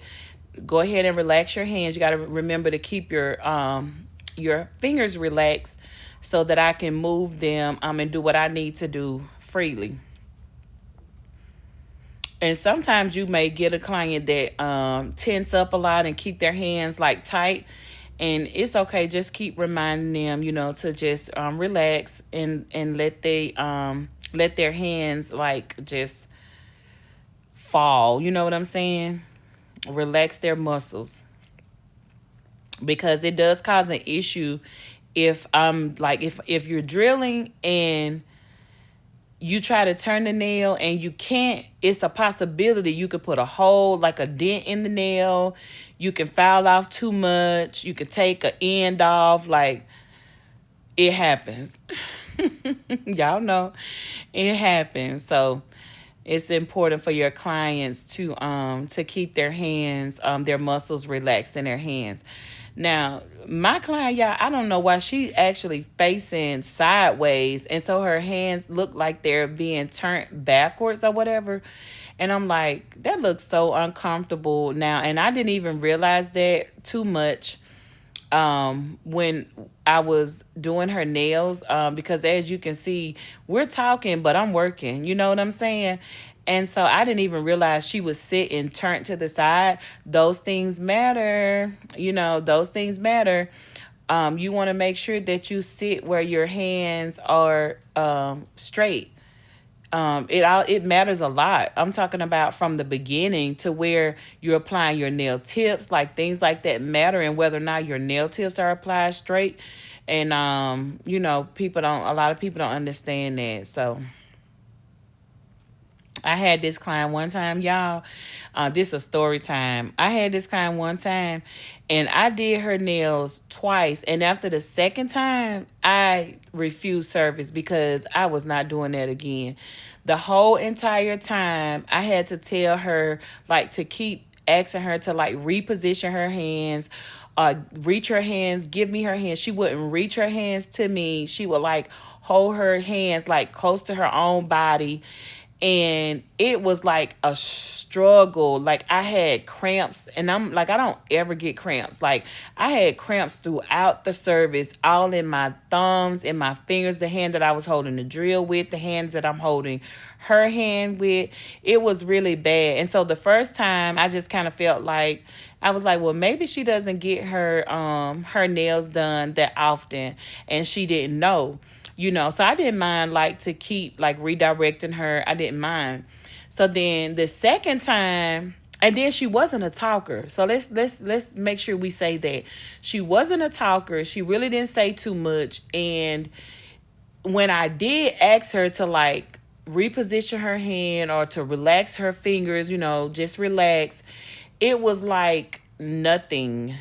go ahead and relax your hands. You got to remember to keep your fingers relaxed so that I can move them and do what I need to do freely. And sometimes you may get a client that tense up a lot and keep their hands like tight. And it's okay. Just keep reminding them, to just relax and let their hands like just fall. You know what I'm saying? Relax their muscles, because it does cause an issue if you're drilling and you try to turn the nail and you can't. It's a possibility you could put a hole, like a dent in the nail. You can file off too much. You could take an end off. Like, it happens. Y'all know it happens. So it's important for your clients to keep their hands, their muscles relaxed in their hands. Now, my client, y'all, I don't know why she actually facing sideways, and so her hands look like they're being turned backwards or whatever. And I'm like, that looks so uncomfortable now. And I didn't even realize that too much when I was doing her nails, because as you can see, we're talking, but I'm working. You know what I'm saying? And so I didn't even realize she was sitting turned to the side. Those things matter. Those things matter. You want to make sure that you sit where your hands are straight. It matters a lot. I'm talking about from the beginning to where you're applying your nail tips, like things like that matter, and whether or not your nail tips are applied straight. And a lot of people don't understand that. So I had this client one time, y'all. This is a story time. I had this client one time, and I did her nails twice. And after the second time, I refused service because I was not doing that again. The whole entire time, I had to tell her, like, to keep asking her to, like, reposition her hands, reach her hands, give me her hands. She wouldn't reach her hands to me. She would, like, hold her hands, like, close to her own body. And it was like a struggle. Like, I had cramps, and I'm like, I don't ever get cramps. Like, I had cramps throughout the service, all in my thumbs, in my fingers, the hand that I was holding the drill with, the hands that I'm holding her hand with. It was really bad. And so the first time, I just kind of felt like, I was like, well, maybe she doesn't get her nails done that often, and she didn't know. So I didn't mind, like, to keep, like, redirecting her. I didn't mind. So then the second time, and then she wasn't a talker. So let's make sure we say that she wasn't a talker. She really didn't say too much. And when I did ask her to like reposition her hand or to relax her fingers, just relax, it was like nothing.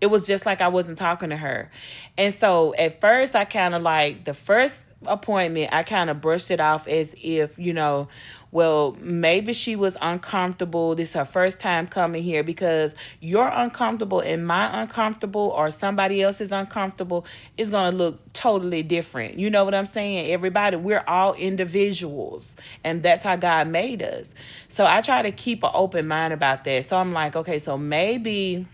It was just like I wasn't talking to her. And so at first, I kind of like the first appointment, I kind of brushed it off as if, well, maybe she was uncomfortable. This is her first time coming here, because you're uncomfortable and my uncomfortable or somebody else is uncomfortable is going to look totally different. You know what I'm saying? Everybody, we're all individuals, and that's how God made us. So I try to keep an open mind about that. So I'm like, okay, so maybe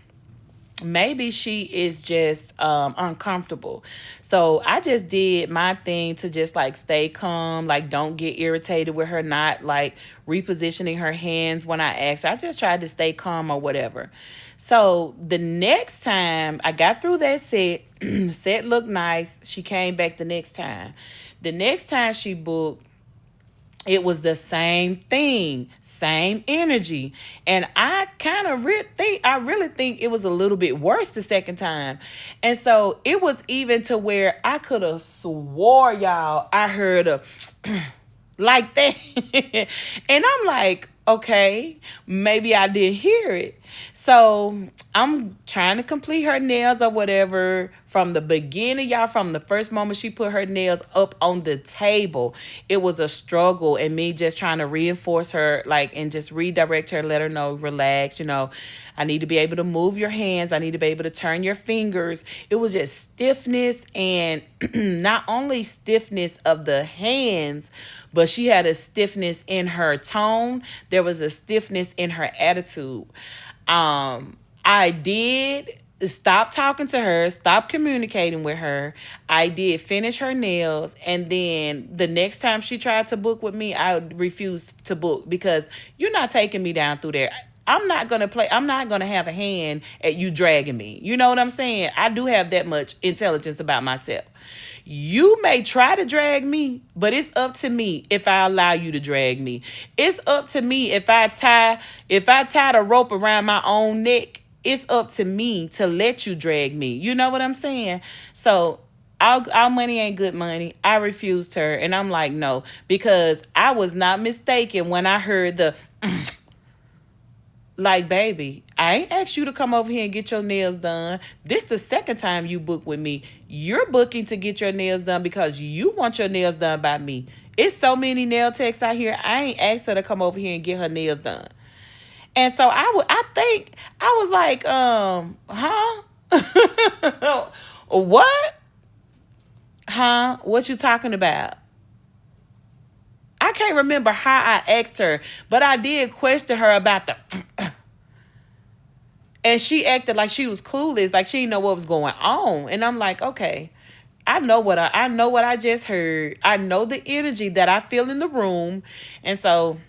she is just uncomfortable. So I just did my thing to just like stay calm, like don't get irritated with her not like repositioning her hands when I asked her. I just tried to stay calm or whatever. So the next time I got through that set, set looked nice. She came back the next time. The next time she booked, it was the same thing, same energy. And I kind of really think it was a little bit worse the second time. And so it was even to where I could have swore, y'all, I heard a like that. And I'm like, okay, maybe I didn't hear it. So I'm trying to complete her nails or whatever from the beginning, y'all. From the first moment she put her nails up on the table, it was a struggle, and me just trying to reinforce her, like, and just redirect her, let her know, relax, I need to be able to move your hands. I need to be able to turn your fingers. It was just stiffness, and not only stiffness of the hands, but she had a stiffness in her tone. There was a stiffness in her attitude. I did stop talking to her, stop communicating with her. I did finish her nails, and then the next time she tried to book with me, I refused to book, because you're not taking me down through there. I'm not going to have a hand at you dragging me. You know what I'm saying? I do have that much intelligence about myself. You may try to drag me, but it's up to me if I allow you to drag me. It's up to me if I tie the rope around my own neck. It's up to me to let you drag me. You know what I'm saying? So our money ain't good money. I refused her, and I'm like, no, because I was not mistaken when I heard the like, baby, I ain't asked you to come over here and get your nails done. This the second time you book with me. You're booking to get your nails done because you want your nails done by me. It's so many nail techs out here. I ain't asked her to come over here and get her nails done. And so I think I was like, huh? What? Huh? What you talking about? I can't remember how I asked her, but I did question her about the and she acted like she was clueless, like she didn't know what was going on. And I'm like, okay, I know what I just heard. I know the energy that I feel in the room. And so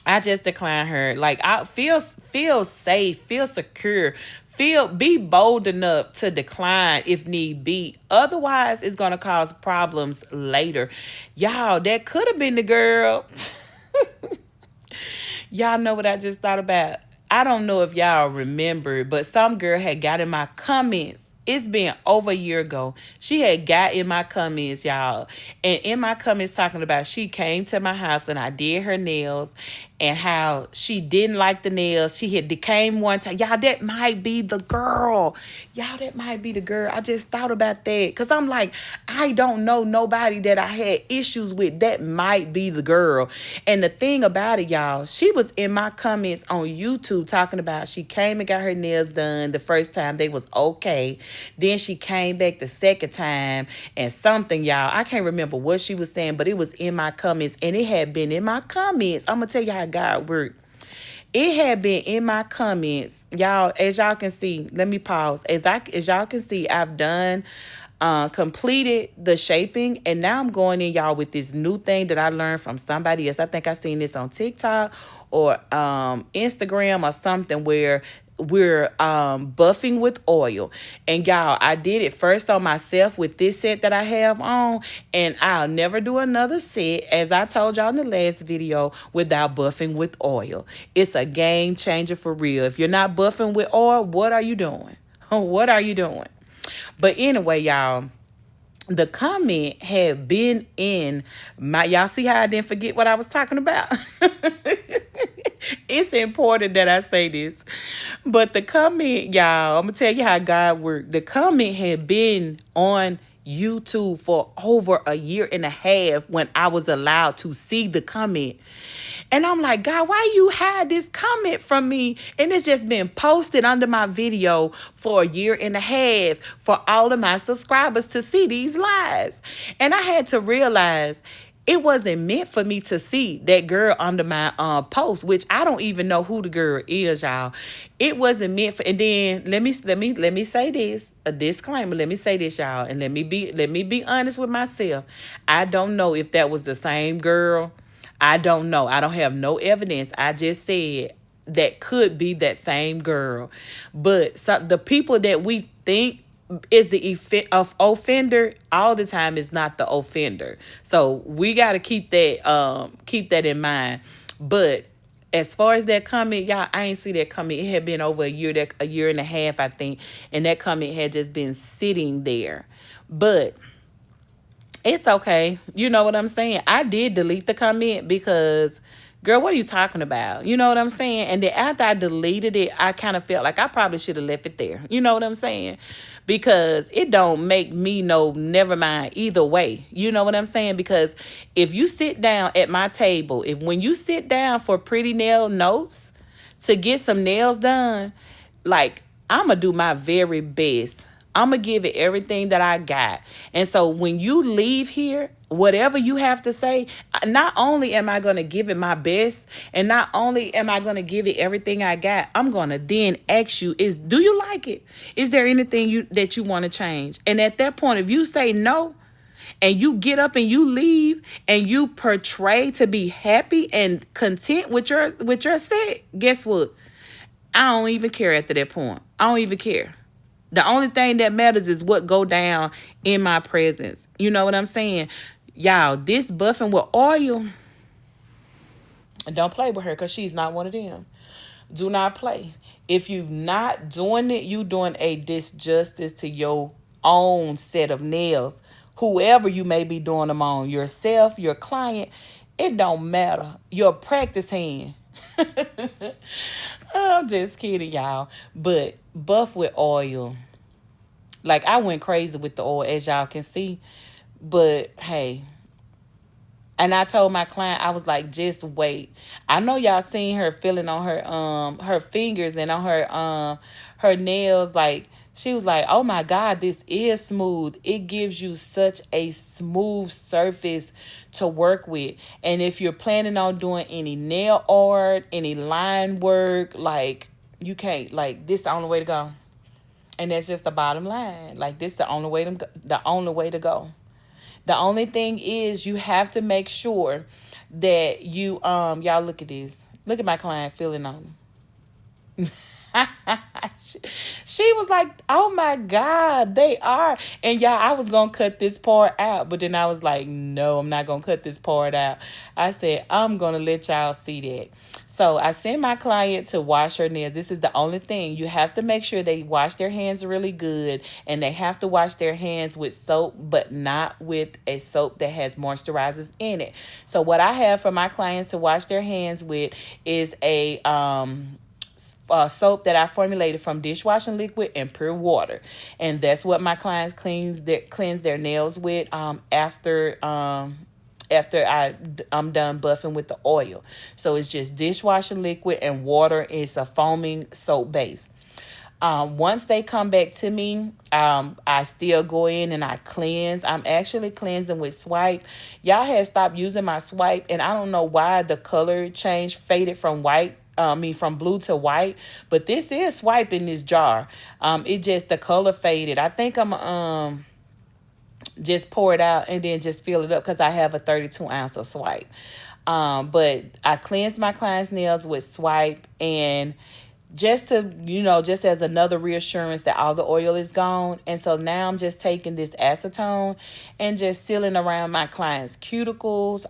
I just decline her. Like, I feel safe, feel secure, be bold enough to decline if need be. Otherwise, it's gonna cause problems later. Y'all, that could have been the girl. Y'all know what I just thought about? I don't know if y'all remember, but some girl had got in my comments. It's been over a year ago. She had got in my comments, y'all. And in my comments talking about she came to my house and I did her nails and how she didn't like the nails. She had decayed one time. Y'all, that might be the girl. Y'all, that might be the girl. I just thought about that. Because I'm like, I don't know nobody that I had issues with. That might be the girl. And the thing about it, y'all, she was in my comments on YouTube talking about she came and got her nails done the first time. They was okay. Then she came back the second time and something, y'all. I can't remember what she was saying, but it was in my comments, and it had been in my comments. I'm going to tell you how God worked. It had been in my comments, y'all. As y'all can see, let me pause. As y'all can see, I've done completed the shaping, and now I'm going in, y'all, with this new thing that I learned from somebody else. I think I seen this on TikTok or Instagram or something, where we're buffing with oil. And y'all, I did it first on myself with this set that I have on, and I'll never do another set, as I told y'all in the last video, without buffing with oil. It's a game changer for real. If you're not buffing with oil, what are you doing? What are you doing? But anyway, y'all, the comment had been in my, y'all see how I didn't forget what I was talking about? It's important that I say this. But the comment, y'all, I'm going to tell you how God worked. The comment had been on YouTube for over a year and a half when I was allowed to see the comment. And I'm like, God, why you hide this comment from me? And it's just been posted under my video for a year and a half for all of my subscribers to see these lies. And I had to realize it wasn't meant for me to see that girl under my post, which I don't even know who the girl is, y'all. It wasn't meant for. And then let me say this, a disclaimer. Let me say this, y'all, and let me be honest with myself. I don't know if that was the same girl. I don't know. I don't have no evidence. I just said that could be that same girl. But the people that we think is the offender all the time is not the offender. So we got to keep that in mind. But as far as that comment, y'all, I ain't see that comment. It had been over a year and a half, I think, and that comment had just been sitting there. But it's okay. You know what I'm saying? I did delete the comment because, girl, what are you talking about? You know what I'm saying? And then after I deleted it, I kind of felt like I probably should have left it there. You know what I'm saying? Because it don't make me no never mind either way. You know what I'm saying? Because if you sit down at my table, when you sit down for Pretty Nail Notes to get some nails done, like, I'm going to do my very best. I'm going to give it everything that I got. And so when you leave here, whatever you have to say, not only am I going to give it my best, and not only am I going to give it everything I got, I'm going to then ask you, do you like it? Is there anything that you want to change? And at that point, if you say no, and you get up and you leave and you portray to be happy and content with your set, guess what? I don't even care after that point. I don't even care. The only thing that matters is what go down in my presence. You know what I'm saying? Y'all, this buffing with oil, don't play with her because she's not one of them. Do not play. If you not doing it, you doing a disjustice to your own set of nails. Whoever you may be doing them on, yourself, your client, it don't matter. Your practice hand. I'm just kidding, y'all. But buff with oil. Like, I went crazy with the oil, as y'all can see. But, hey. And I told my client, I was like, just wait. I know y'all seen her feeling on her fingers and on her nails. Like, she was like, oh my God, this is smooth. It gives you such a smooth surface to work with. And if you're planning on doing any nail art, any line work, like, you can't, like, this the only way to go. And that's just the bottom line. Like, this the only way to go. The only way to go. The only thing is you have to make sure that you y'all look at this. Look at my client feeling on them. She was like, oh my God, they are. And y'all, I was going to cut this part out. But then I was like, no, I'm not going to cut this part out. I said, I'm going to let y'all see that. So I sent my client to wash her nails. This is the only thing. You have to make sure they wash their hands really good. And they have to wash their hands with soap, but not with a soap that has moisturizers in it. So what I have for my clients to wash their hands with is a soap that I formulated from dishwashing liquid and pure water. And that's what my clients cleanse their nails with after I'm done buffing with the oil. So it's just dishwashing liquid and water. It's a foaming soap base. Once they come back to me, I still go in and I cleanse. I'm actually cleansing with Swipe. Y'all had stopped using my Swipe, and I don't know why the color changed, faded from white. From blue to white, but this is Swipe in this jar. It just, the color faded. I think I'm just pour it out and then just fill it up because I have a 32 ounce of Swipe. But I cleanse my client's nails with Swipe, and just to, just as another reassurance that all the oil is gone. And so now I'm just taking this acetone and just sealing around my client's cuticles,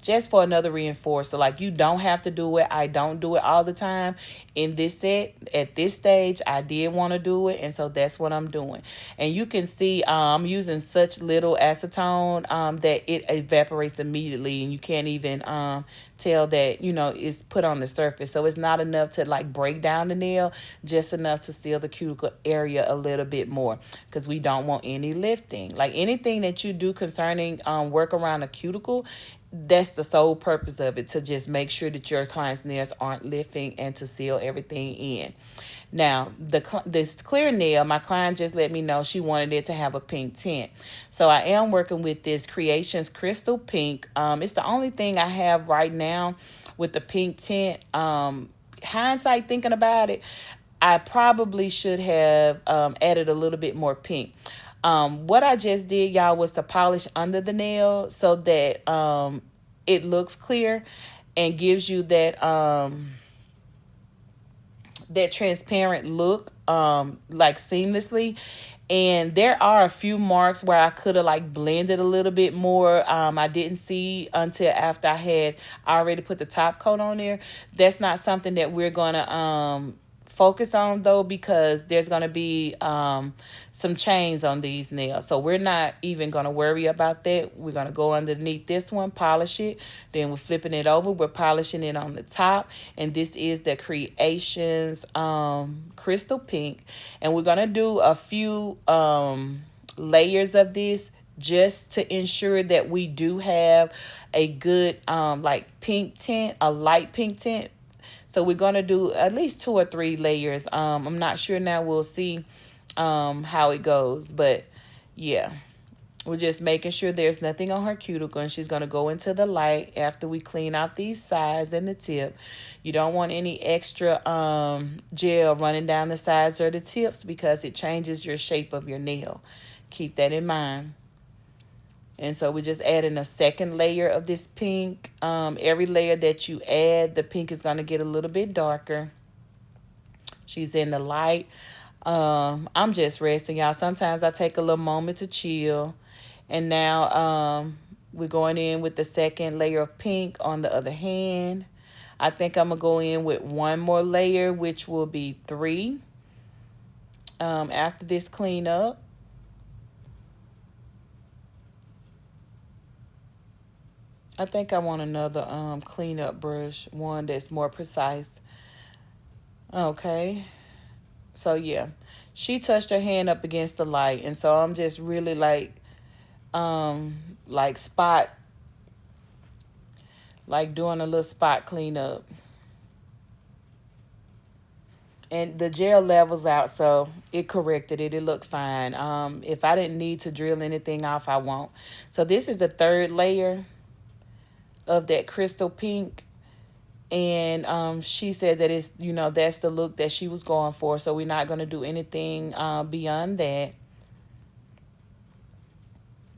just for another reinforcer. Like, you don't have to do it. I don't do it all the time. In this set, at this stage, I did want to do it, and so that's what I'm doing. And you can see I'm using such little acetone that it evaporates immediately, and you can't even tell that it's put on the surface. So it's not enough to like break down the nail, just enough to seal the cuticle area a little bit more, because we don't want any lifting. Like, anything that you do concerning work around a cuticle, that's the sole purpose of it, to just make sure that your client's nails aren't lifting and to seal everything in. Now, this clear nail, my client just let me know she wanted it to have a pink tint. So I am working with this Creations Crystal Pink. It's the only thing I have right now with the pink tint. Hindsight, thinking about it, I probably should have added a little bit more pink. What I just did, y'all, was to polish under the nail so that it looks clear and gives you that transparent look, like seamlessly. And there are a few marks where I could have like blended a little bit more. I didn't see until after I had already put the top coat on there. That's not something that we're gonna focus on, though, because there's going to be some chains on these nails. So we're not even going to worry about that. We're going to go underneath this one, polish it. Then we're flipping it over. We're polishing it on the top. And this is the Creations Crystal Pink. And we're going to do a few layers of this just to ensure that we do have a good like pink tint, a light pink tint. So we're going to do at least 2 or 3 layers. I'm not sure now. We'll see how it goes. But yeah, we're just making sure there's nothing on her cuticle. And she's going to go into the light after we clean out these sides and the tip. You don't want any extra gel running down the sides or the tips, because it changes your shape of your nail. Keep that in mind. And so we're just adding a second layer of this pink. Every layer that you add, the pink is going to get a little bit darker. She's in the light. I'm just resting, y'all. Sometimes I take a little moment to chill. And now we're going in with the second layer of pink on the other hand. I think I'm going to go in with one more layer, which will be 3 after this cleanup. I think I want another cleanup brush, one that's more precise. Okay. So yeah, she touched her hand up against the light, and so I'm just really like spot, like doing a little spot cleanup. And the gel levels out, so it corrected it. It looked fine. If I didn't need to drill anything off, I won't. So this is the third layer of that crystal pink. And she said that it's, that's the look that she was going for. So we're not going to do anything beyond that.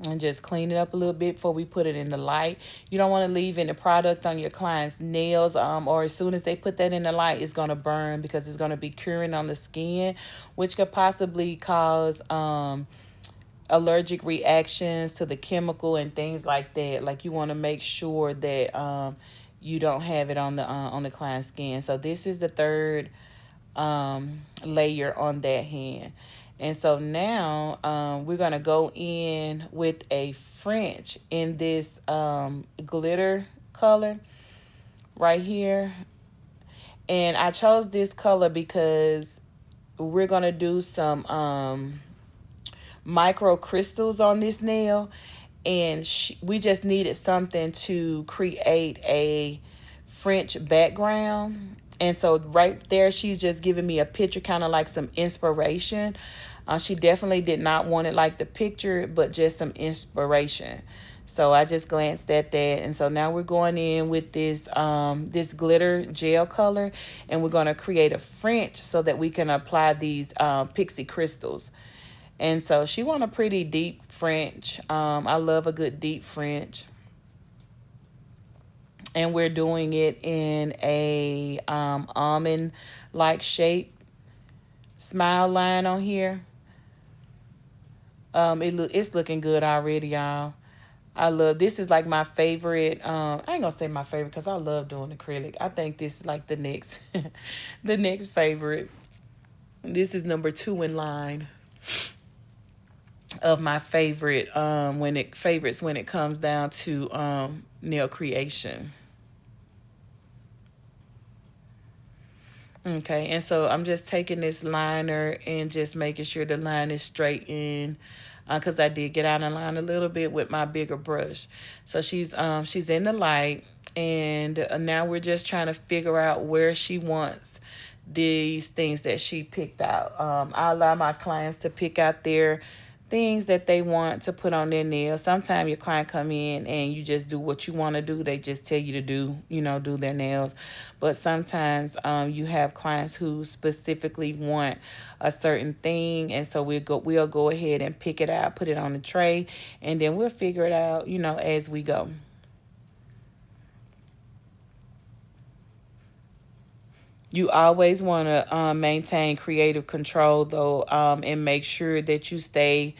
And just clean it up a little bit before we put it in the light. You don't want to leave any product on your client's nails, or as soon as they put that in the light, it's going to burn, because it's going to be curing on the skin, which could possibly cause allergic reactions to the chemical and things like that. Like, you want to make sure that you don't have it on the client's skin. So this is the third layer on that hand. And so now we're going to go in with a French in this glitter color right here. And I chose this color because we're going to do some micro crystals on this nail. And we just needed something to create a French background. And so right there, she's just giving me a picture, kind of like some inspiration. She definitely did not want it like the picture, but just some inspiration. So I just glanced at that. And so now we're going in with this this glitter gel color, and we're going to create a French so that we can apply these pixie crystals. And so she want a pretty deep French. I love a good deep French. And we're doing it in a almond like shape smile line on here. It's looking good already, y'all. I love this is like my favorite. I ain't gonna say my favorite because I love doing acrylic. I think this is like the next the next favorite. This is number 2 in line of my favorite when it comes down to nail creation. Okay, and so I'm just taking this liner and just making sure the line is straight in, because I did get out of line a little bit with my bigger brush. So she's in the light, and now we're just trying to figure out where she wants these things that she picked out. I allow my clients to pick out their things that they want to put on their nails. Sometimes your client come in and you just do what you want to do. They just tell you to do their nails. But sometimes you have clients who specifically want a certain thing, and so we'll go ahead and pick it out, put it on the tray, and then we'll figure it out, as we go. You always want to maintain creative control, though, and make sure that you stay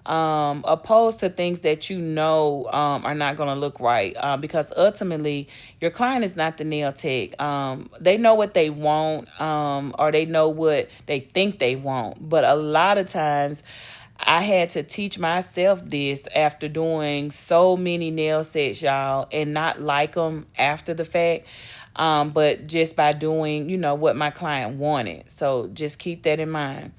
opposed to things that are not going to look right. Because ultimately, your client is not the nail tech. They know what they want, or they know what they think they want. But a lot of times, I had to teach myself this after doing so many nail sets, y'all, and not like them after the fact. But just by doing, what my client wanted. So just keep that in mind.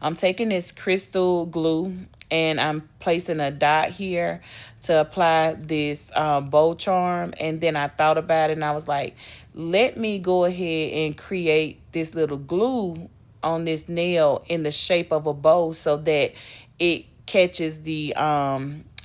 I'm taking this crystal glue and I'm placing a dot here to apply this bow charm. And then I thought about it and I was like, let me go ahead and create this little glue on this nail in the shape of a bow so that it catches the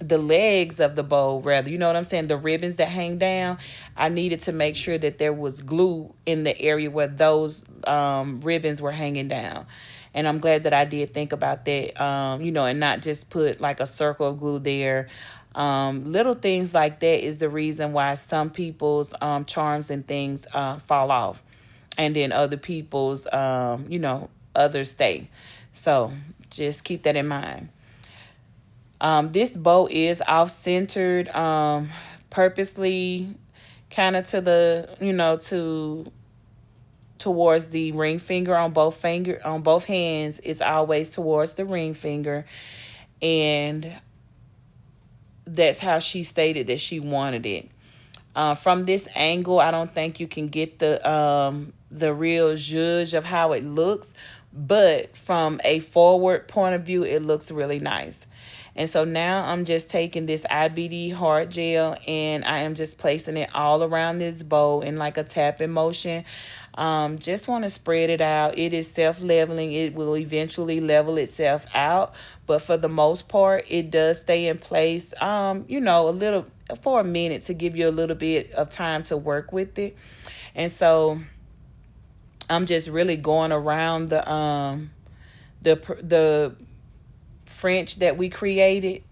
legs of the bow, rather, you know what I'm saying, the ribbons that hang down. I needed to make sure that there was glue in the area where those ribbons were hanging down. And I'm glad that I did think about that, and not just put like a circle of glue there. Little things like that is the reason why some people's charms and things fall off, and then other people's others stay. So just keep that in mind. This bow is off-centered, purposely, kind of to the, towards the ring finger on both hands. It's always towards the ring finger, and that's how she stated that she wanted it. From this angle, I don't think you can get the real zhuzh of how it looks, but from a forward point of view, it looks really nice. And so now I'm just taking this IBD hard gel and I am just placing it all around this bow in like a tapping motion. Just want to spread it out. It is self-leveling. It will eventually level itself out. But for the most part, it does stay in place, a little for a minute to give you a little bit of time to work with it. And so I'm just really going around the French that we created,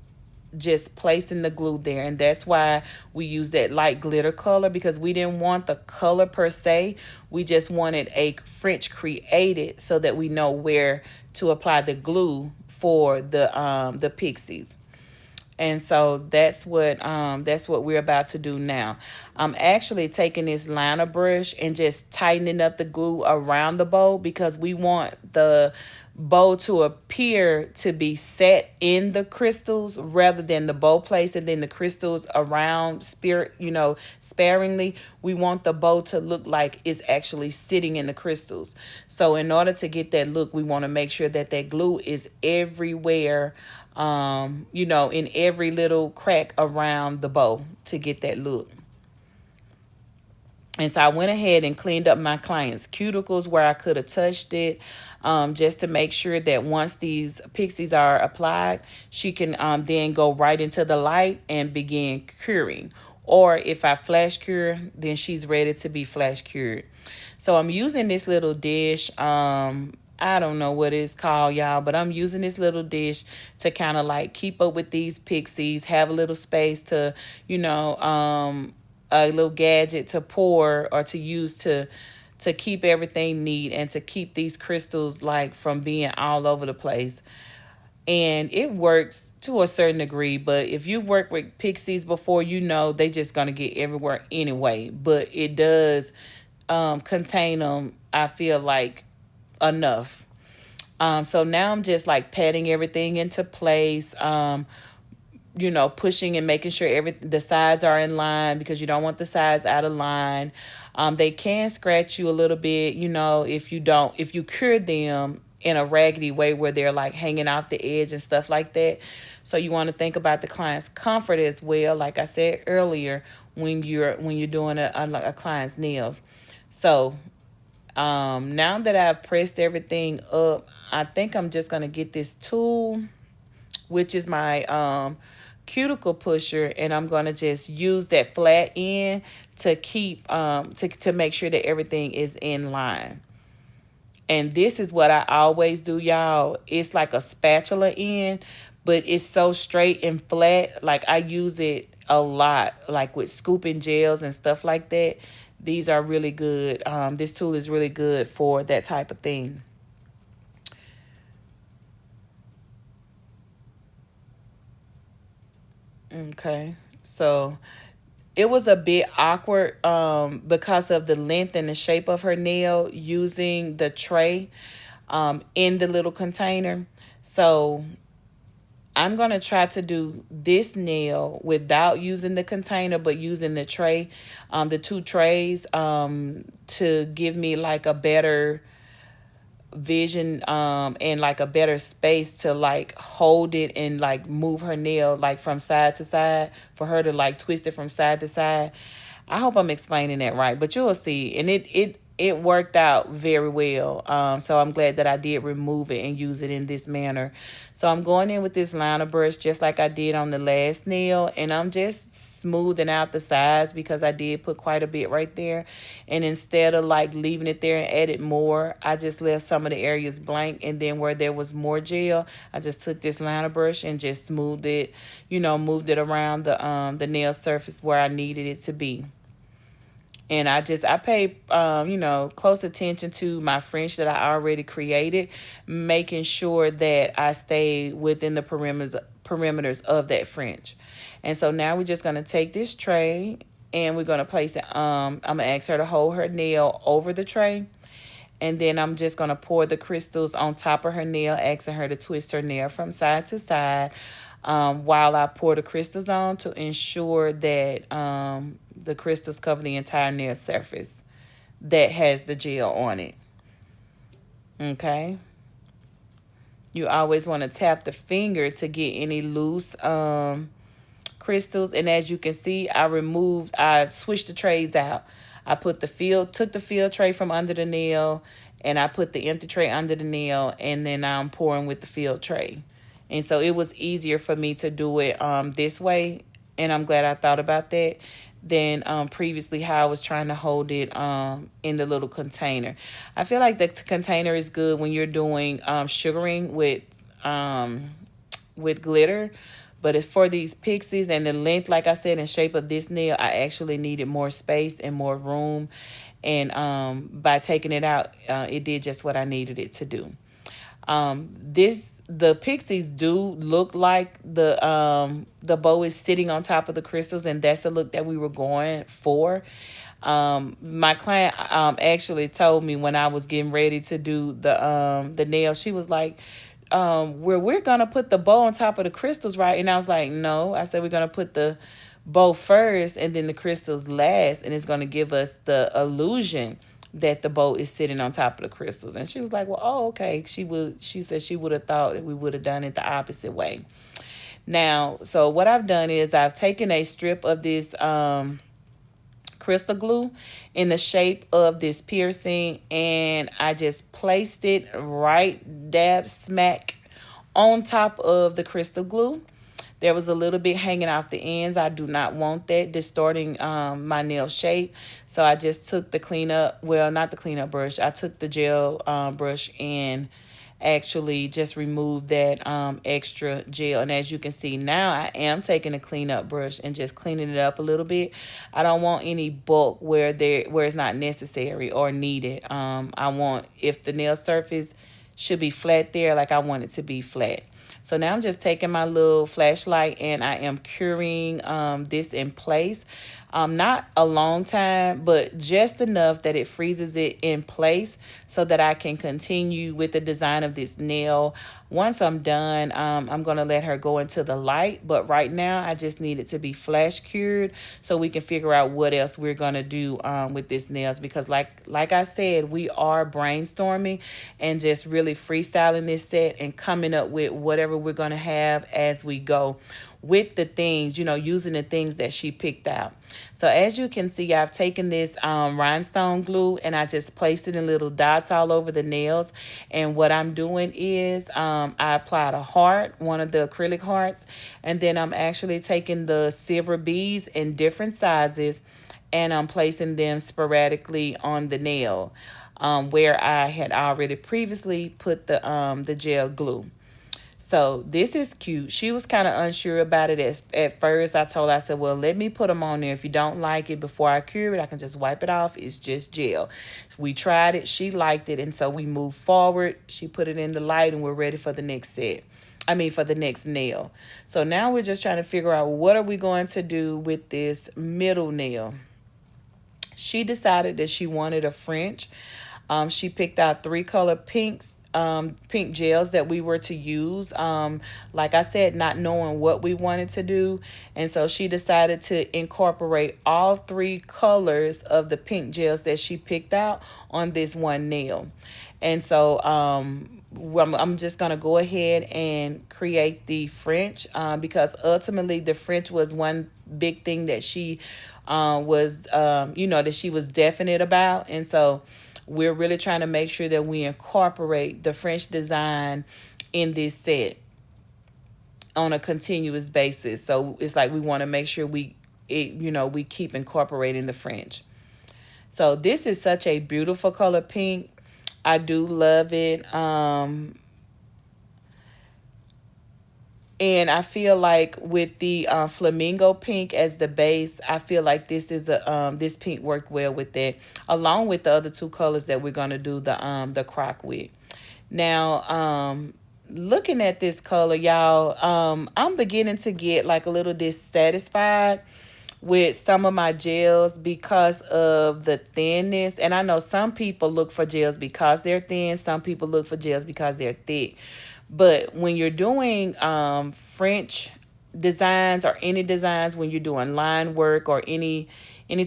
just placing the glue there. And that's why we use that light glitter color, because we didn't want the color per se. We just wanted a French created so that we know where to apply the glue for the pixies. And so that's what we're about to do now. I'm actually taking this liner brush and just tightening up the glue around the bow, because we want the bow to appear to be set in the crystals rather than the bow place and then the crystals around sparingly. We want the bow to look like it's actually sitting in the crystals. So in order to get that look, we want to make sure that that glue is everywhere, in every little crack around the bow to get that look. And so I went ahead and cleaned up my client's cuticles where I could have touched it, just to make sure that once these pixies are applied, she can then go right into the light and begin curing. Or if I flash cure, then she's ready to be flash cured. So I'm using this little dish. I don't know what it's called, y'all, but I'm using this little dish to kind of like keep up with these pixies, have a little space to, a little gadget to pour or to use to keep everything neat and to keep these crystals like from being all over the place. And it works to a certain degree, but if you've worked with pixies before, you know they just gonna get everywhere anyway. But it does contain them, I feel like, enough. So now I'm just like patting everything into place. Pushing and making sure the sides are in line, because you don't want the sides out of line. They can scratch you a little bit, if you cure them in a raggedy way where they're like hanging off the edge and stuff like that. So you want to think about the client's comfort as well, like I said earlier, when you're doing a client's nails. So now that I've pressed everything up, I think I'm just gonna get this tool, which is my cuticle pusher, and I'm gonna just use that flat end to keep to make sure that everything is in line. And this is what I always do, y'all. It's like a spatula end, but it's so straight and flat. Like I use it a lot, like with scooping gels and stuff like that. These are really good. This tool is really good for that type of thing. Okay. So it was a bit awkward because of the length and the shape of her nail using the tray in the little container. So I'm going to try to do this nail without using the container, but using the tray, the two trays, to give me like a better vision, and like a better space to like hold it and like move her nail like from side to side, for her to like twist it from side to side. I hope I'm explaining that right, but you'll see. And it worked out very well. So I'm glad that I did remove it and use it in this manner. So I'm going in with this liner brush just like I did on the last nail, and I'm just smoothing out the sides because I did put quite a bit right there. And instead of like leaving it there and added more, I just left some of the areas blank, and then where there was more gel, I just took this liner brush and just smoothed it, moved it around the nail surface where I needed it to be. And I paid, close attention to my French that I already created, making sure that I stayed within the perimeters of that French. And so now we're just going to take this tray and we're going to place it. I'm going to ask her to hold her nail over the tray. And then I'm just going to pour the crystals on top of her nail, asking her to twist her nail from side to side, while I pour the crystals on, to ensure that the crystals cover the entire nail surface that has the gel on it. Okay. You always want to tap the finger to get any loose crystals. And as you can see, I switched the trays out. I took the field tray from under the nail, and I put the empty tray under the nail, and then I'm pouring with the field tray. And so it was easier for me to do it this way, and I'm glad I thought about that, than previously how I was trying to hold it in the little container. I feel like the container is good when you're doing sugaring with glitter. But as for these pixies and the length, like I said, and shape of this nail, I actually needed more space and more room. And by taking it out, it did just what I needed it to do. The pixies do look like the bow is sitting on top of the crystals, and that's the look that we were going for. My client actually told me when I was getting ready to do the nail, she was like, we're gonna put the bow on top of the crystals, right? And I was like, no. I said we're gonna put the bow first and then the crystals last, and it's gonna give us the illusion that the bow is sitting on top of the crystals. And she was like, well, oh, okay. She said she would have thought that we would have done it the opposite way. Now, so what I've done is I've taken a strip of this crystal glue in the shape of this piercing, and I just placed it right dab smack on top of the crystal glue. There was a little bit hanging off the ends. I do not want that distorting my nail shape. So I just took the cleanup, well, not the cleanup brush. I took the gel brush and actually just remove that extra gel. And as you can see now, I am taking a cleanup brush and just cleaning it up a little bit. I don't want any bulk where it's not necessary or needed. I want, if the nail surface should be flat there, like I want it to be flat. So now I'm just taking my little flashlight and I am curing this in place. Not a long time, but just enough that it freezes it in place so that I can continue with the design of this nail. Once I'm done, I'm going to let her go into the light. But right now, I just need it to be flash cured so we can figure out what else we're going to do with this nails. Because like I said, we are brainstorming and just really freestyling this set and coming up with whatever we're going to have as we go with the things, using the things that she picked out. So as you can see, I've taken this rhinestone glue and I just placed it in little dots all over the nails. And what I'm doing is I applied a heart, one of the acrylic hearts, and then I'm actually taking the silver beads in different sizes and I'm placing them sporadically on the nail where I had already previously put the gel glue. So this is cute. She was kind of unsure about it at first. I told her, I said, well, let me put them on there. If you don't like it before I cure it, I can just wipe it off. It's just gel. We tried it. She liked it. And so we moved forward. She put it in the light and we're ready for the next set. For the next nail. So now we're just trying to figure out what are we going to do with this middle nail. She decided that she wanted a French. She picked out 3 color pinks. Pink gels that we were to use. Like I said, not knowing what we wanted to do. And so she decided to incorporate all 3 colors of the pink gels that she picked out on this one nail. And so I'm just going to go ahead and create the French because ultimately the French was one big thing that she that she was definite about. And so we're really trying to make sure that we incorporate the French design in this set on a continuous basis. So it's like we want to make sure we keep incorporating the French. So this is such a beautiful color pink. I do love it. And I feel like with the flamingo pink as the base, I feel like this pink worked well with it, along with the other 2 colors that we're gonna do the croc with. Now, looking at this color, y'all, I'm beginning to get like a little dissatisfied with some of my gels because of the thinness. And I know some people look for gels because they're thin. Some people look for gels because they're thick. But when you're doing French designs or any designs, when you're doing line work or any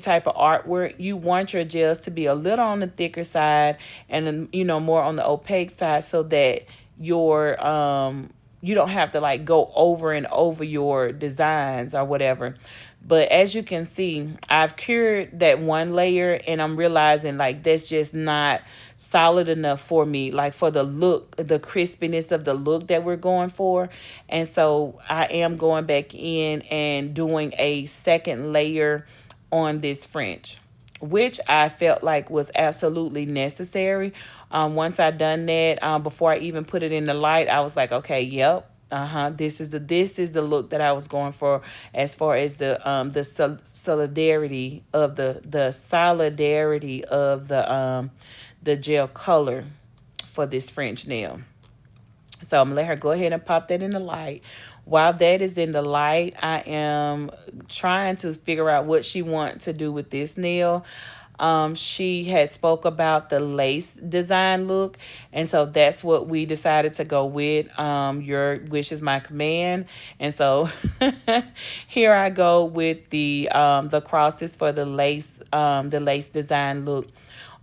type of artwork, you want your gels to be a little on the thicker side and more on the opaque side so that your you don't have to like go over and over your designs or whatever. But as you can see, I've cured that one layer and I'm realizing like that's just not solid enough for me, like for the look, the crispiness of the look that we're going for. And so I am going back in and doing a second layer on this French, which I felt like was absolutely necessary. Once I done that, before I even put it in the light, I was like, okay, yep. This is the look that I was going for as far as the solidarity of the gel color for this French nail. So I'm gonna let her go ahead and pop that in the light. While that is in the light, I am trying to figure out what she wants to do with this nail. She had spoke about the lace design look, and so that's what we decided to go with. Your wish is my command, and so here I go with the crosses for the lace design look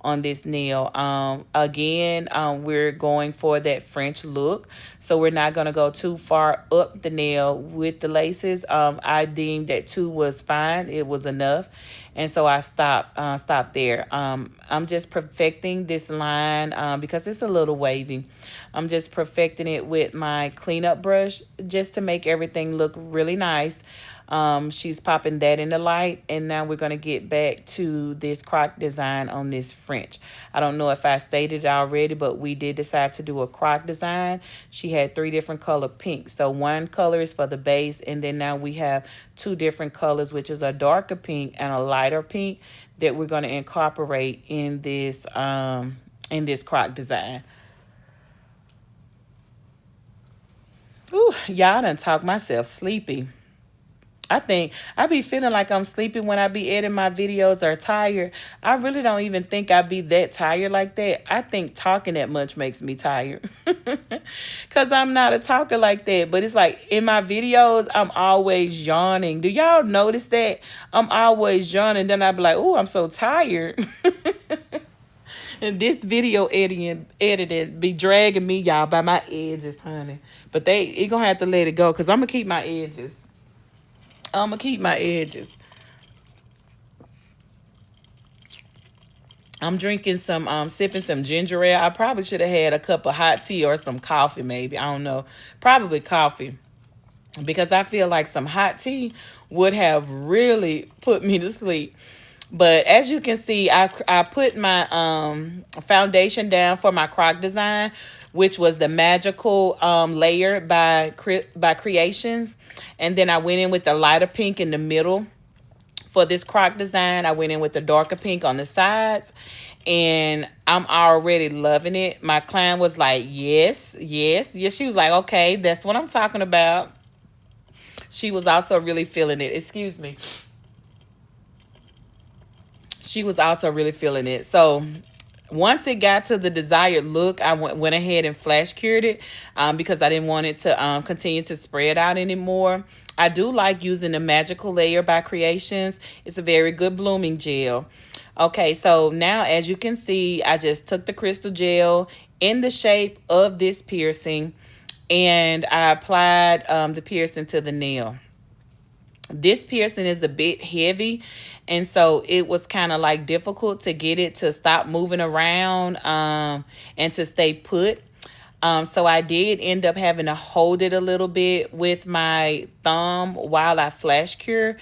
on this nail. Again, we're going for that French look, so we're not going to go too far up the nail with the laces. I deemed that 2 was fine. It was enough. And so I stopped there. I'm just perfecting this line because it's a little wavy. I'm just perfecting it with my cleanup brush just to make everything look really nice. She's popping that in the light. And now we're going to get back to this croc design on this French. I don't know if I stated it already, but we did decide to do a croc design. She had 3 different color pinks. So one color is for the base, and then now we have 2 different colors, which is a darker pink and a lighter pink, that we're going to incorporate in this croc design. Ooh, y'all done talk myself sleepy. I think I be feeling like I'm sleepy when I be editing my videos or tired. I really don't even think I be that tired like that. I think talking that much makes me tired. Because I'm not a talker like that. But it's like in my videos, I'm always yawning. Do y'all notice that? I'm always yawning. Then I be like, oh, I'm so tired. And this video editing be dragging me, y'all, by my edges, honey. But it gonna have to let it go because I'm gonna keep my edges. I'm gonna keep my edges. I'm drinking sipping some ginger ale. I probably should have had a cup of hot tea or some coffee, maybe. I don't know. Probably coffee. Because I feel like some hot tea would have really put me to sleep. But as you can see, I put my foundation down for my croc design, which was the magical layer by Creations. And then I went in with the lighter pink in the middle. For this croc design, I went in with the darker pink on the sides, and I'm already loving it. My client was like, yes, yes, yes. She was like, okay, that's what I'm talking about. She was also really feeling it. Excuse me. She was also really feeling it. So once it got to the desired look, I went ahead and flash cured it because I didn't want it to continue to spread out anymore. I do like using the magical layer by Creations. It's a very good blooming gel. Okay, so now as you can see, I just took the crystal gel in the shape of this piercing, and I applied the piercing to the nail. This piercing is a bit heavy, and so it was kind of like difficult to get it to stop moving around and to stay put. So I did end up having to hold it a little bit with my thumb while I flash cure,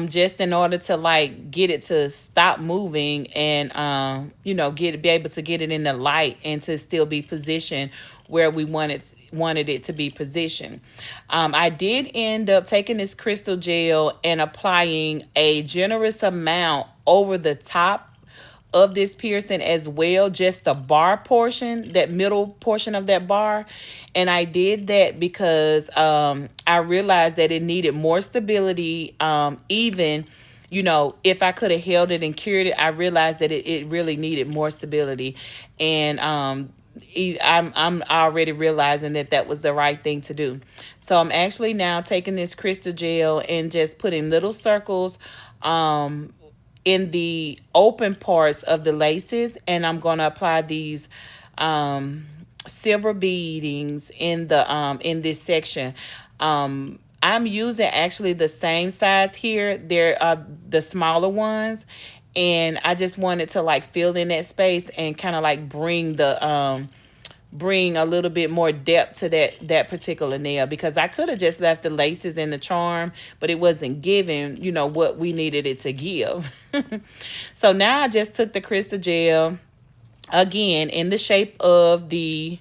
just in order to like get it to stop moving and be able to get it in the light and to still be positioned where we wanted it to be positioned. I did end up taking this crystal gel and applying a generous amount over the top of this piercing as well, just the bar portion, that middle portion of that bar. And I did that because I realized that it needed more stability. Even if I could have held it and cured it, I realized that it really needed more stability. And I'm already realizing that was the right thing to do. So I'm actually now taking this crystal gel and just putting little circles in the open parts of the laces, and I'm going to apply these silver beadings in this section. I'm using actually the same size here. There are the smaller ones, and I just wanted to like fill in that space and kind of like bring a little bit more depth to that particular nail, because I could have just left the laces in the charm, but it wasn't giving what we needed it to give. So now I just took the crystal gel again in the shape of the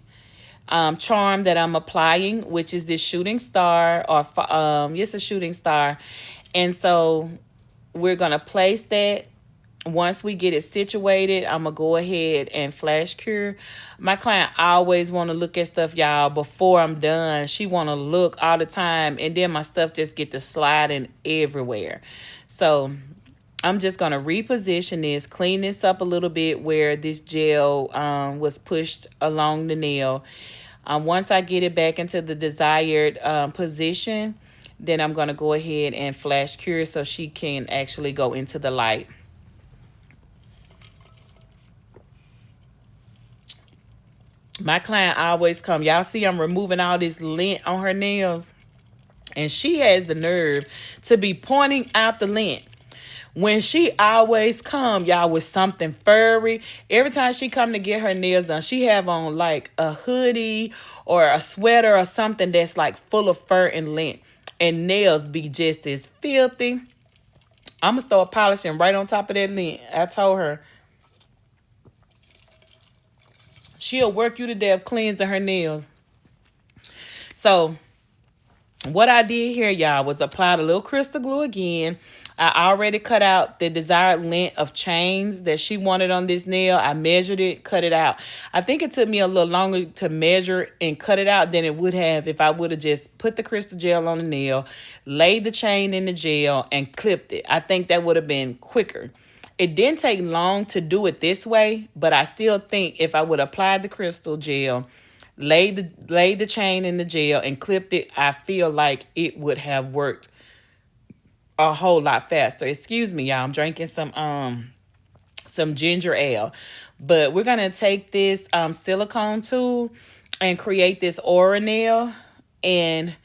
charm that I'm applying, which is this shooting star, or it's a shooting star. And so we're gonna place that. Once we get it situated, I'm going to go ahead and flash cure. My client always want to look at stuff, y'all, before I'm done. She want to look all the time, and then my stuff just get to sliding everywhere. So I'm just going to reposition this, clean this up a little bit where this gel was pushed along the nail. Once I get it back into the desired position, then I'm going to go ahead and flash cure so she can actually go into the light. My client always come. Y'all see I'm removing all this lint on her nails. And she has the nerve to be pointing out the lint when she always come, y'all, with something furry. Every time she come to get her nails done, she have on like a hoodie or a sweater or something that's like full of fur and lint. and nails be just as filthy. I'm gonna start polishing right on top of that lint. I told her she'll work you to death cleansing her nails. So what I did here, y'all, was apply a little crystal glue again. I already cut out the desired length of chains that she wanted on this nail. I measured it, cut it out. I think it took me a little longer to measure and cut it out than it would have if I would have just put the crystal gel on the nail, laid the chain in the gel, and clipped it. I think that would have been quicker. It didn't take long to do it this way, but I still think if I would apply the crystal gel, laid the chain in the gel and clipped it, I feel like it would have worked a whole lot faster. Excuse me, y'all. I'm drinking some ginger ale. But we're gonna take this silicone tool and create this aura nail. And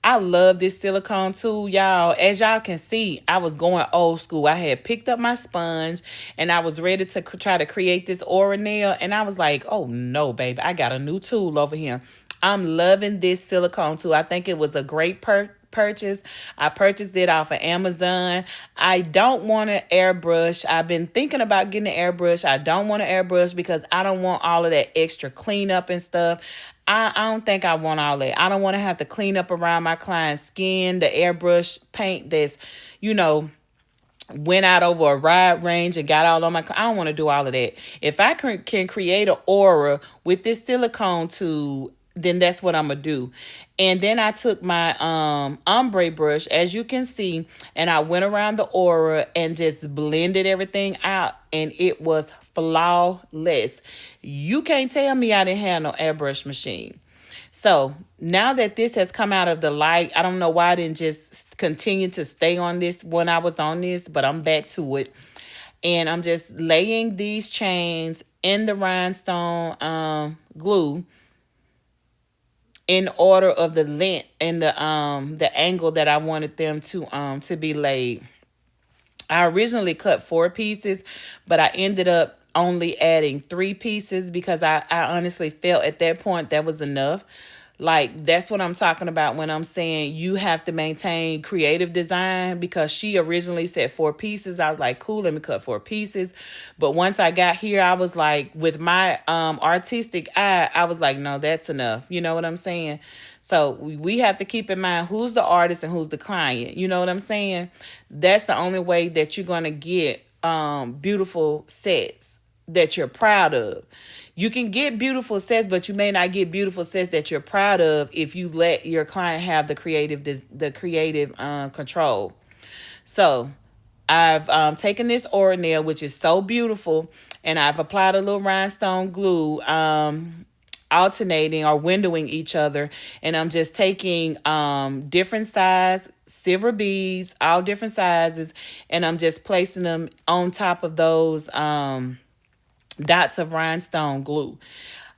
I love this silicone tool, y'all. As y'all can see, I was going old school. I had picked up my sponge and I was ready to try to create this aura nail. And I was like, oh no, baby, I got a new tool over here. I'm loving this silicone tool. I think it was a great purchase. I purchased it off of Amazon. I don't want an airbrush. I've been thinking about getting an airbrush. I don't want an airbrush because I don't want all of that extra cleanup and stuff. I don't think I want all that. I don't want to have to clean up around my client's skin, the airbrush paint that's, went out over a wide range and got all on my. I don't want to do all of that. If I can create an aura with this silicone tool, then that's what I'm gonna do. And then I took my ombre brush, as you can see, and I went around the aura and just blended everything out, and it was flawless. You can't tell me I didn't have no airbrush machine. So now that this has come out of the light, I don't know why I didn't just continue to stay on this when I was on this, but I'm back to it. And I'm just laying these chains in the rhinestone glue in order of the length and the angle that I wanted them to be laid. I originally cut 4 pieces, but I ended up only adding 3 pieces because I honestly felt at that point that was enough. Like, that's what I'm talking about when I'm saying you have to maintain creative design, because she originally said 4 pieces. I was like, cool, let me cut 4 pieces. But once I got here, I was like, with my artistic eye, I was like, no, that's enough. You know what I'm saying? So we have to keep in mind who's the artist and who's the client. You know what I'm saying? That's the only way that you're going to get beautiful sets that you're proud of. You can get beautiful sets, but you may not get beautiful sets that you're proud of if you let your client have the creative control. So I've taken this aura nail, which is so beautiful, and I've applied a little rhinestone glue, alternating or windowing each other, and I'm just taking different size silver beads, all different sizes, and I'm just placing them on top of those dots of rhinestone glue.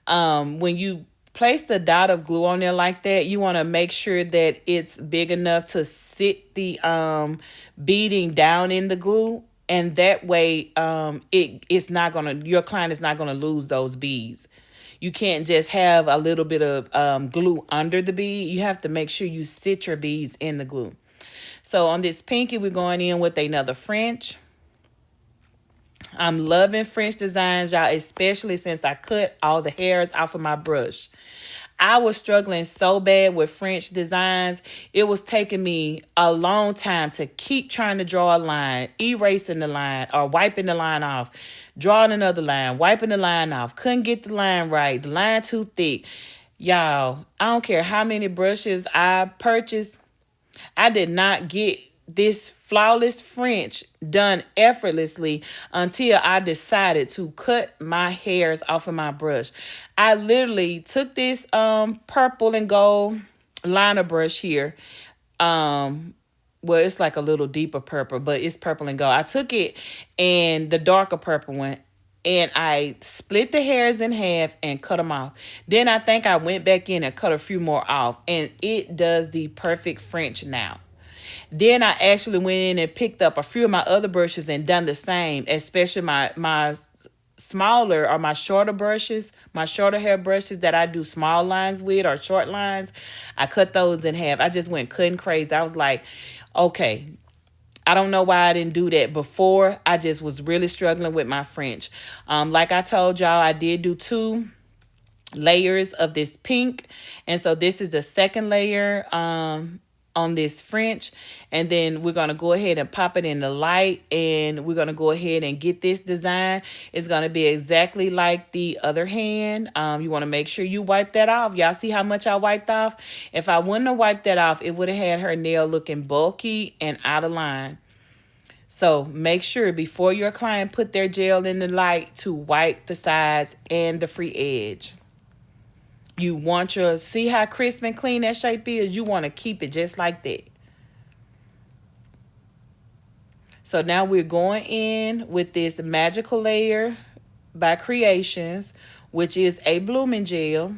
When you place the dot of glue on there like that, you want to make sure that it's big enough to sit the beading down in the glue, and that way it's not gonna, your client is not gonna lose those beads. You can't just have a little bit of glue under the bead. You have to make sure you sit your beads in the glue. So on this pinky, we're going in with another French. I'm loving French designs, y'all, especially since I cut all the hairs off of my brush. I was struggling so bad with French designs. It was taking me a long time to keep trying to draw a line, erasing the line or wiping the line off, drawing another line, wiping the line off. Couldn't get the line right. The line too thick. Y'all, I don't care how many brushes I purchased. I did not get this flawless French done effortlessly until I decided to cut my hairs off of my brush. I literally took this purple and gold liner brush here. Well, it's like a little deeper purple, but it's purple and gold. I took it and the darker purple one, and I split the hairs in half and cut them off. Then I think I went back in and cut a few more off, and it does the perfect French now. Then I actually went in and picked up a few of my other brushes and done the same, especially my smaller or my shorter brushes, my shorter hair brushes that I do small lines with or short lines, I cut those in half. I just went cutting crazy. I was like, okay, I don't know why I didn't do that before. I just was really struggling with my French. Like I told y'all, I did do 2 layers of this pink, and so this is the second layer on this French, and then we're going to go ahead and pop it in the light, and we're going to go ahead and get this design. It's going to be exactly like the other hand. You want to make sure you wipe that off. Y'all see how much I wiped off? If I wouldn't have wiped that off, it would have had her nail looking bulky and out of line. So make sure before your client put their gel in the light to wipe the sides and the free edge. You want your, see how crisp and clean that shape is? You want to keep it just like that. So now we're going in with this Magical Layer by Creations, which is a blooming gel.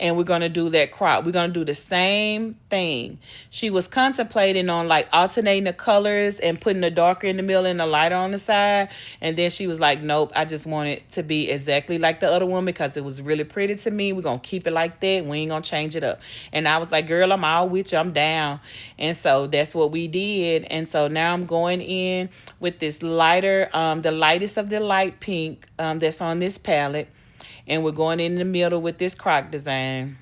And we're going to do that crop. We're going to do the same thing. She was contemplating on like alternating the colors and putting the darker in the middle and the lighter on the side. And then she was like, nope, I just want it to be exactly like the other one because it was really pretty to me. We're going to keep it like that. We ain't going to change it up. And I was like, girl, I'm all with you. I'm down. And so that's what we did. And so now I'm going in with this lighter, the lightest of the light pink that's on this palette. And we're going in the middle with this croc design.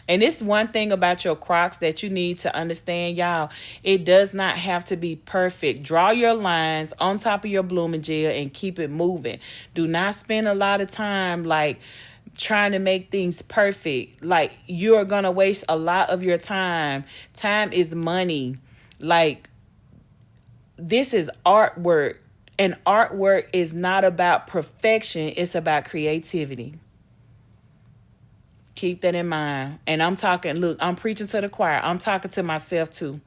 And it's one thing about your crocs that you need to understand, y'all. It does not have to be perfect. Draw your lines on top of your blooming gel and keep it moving. Do not spend a lot of time like trying to make things perfect. Like you're going to waste a lot of your time. Time is money. Like this is artwork. And artwork is not about perfection. It's about creativity. Keep that in mind. And I'm talking, look, I'm preaching to the choir. I'm talking to myself too.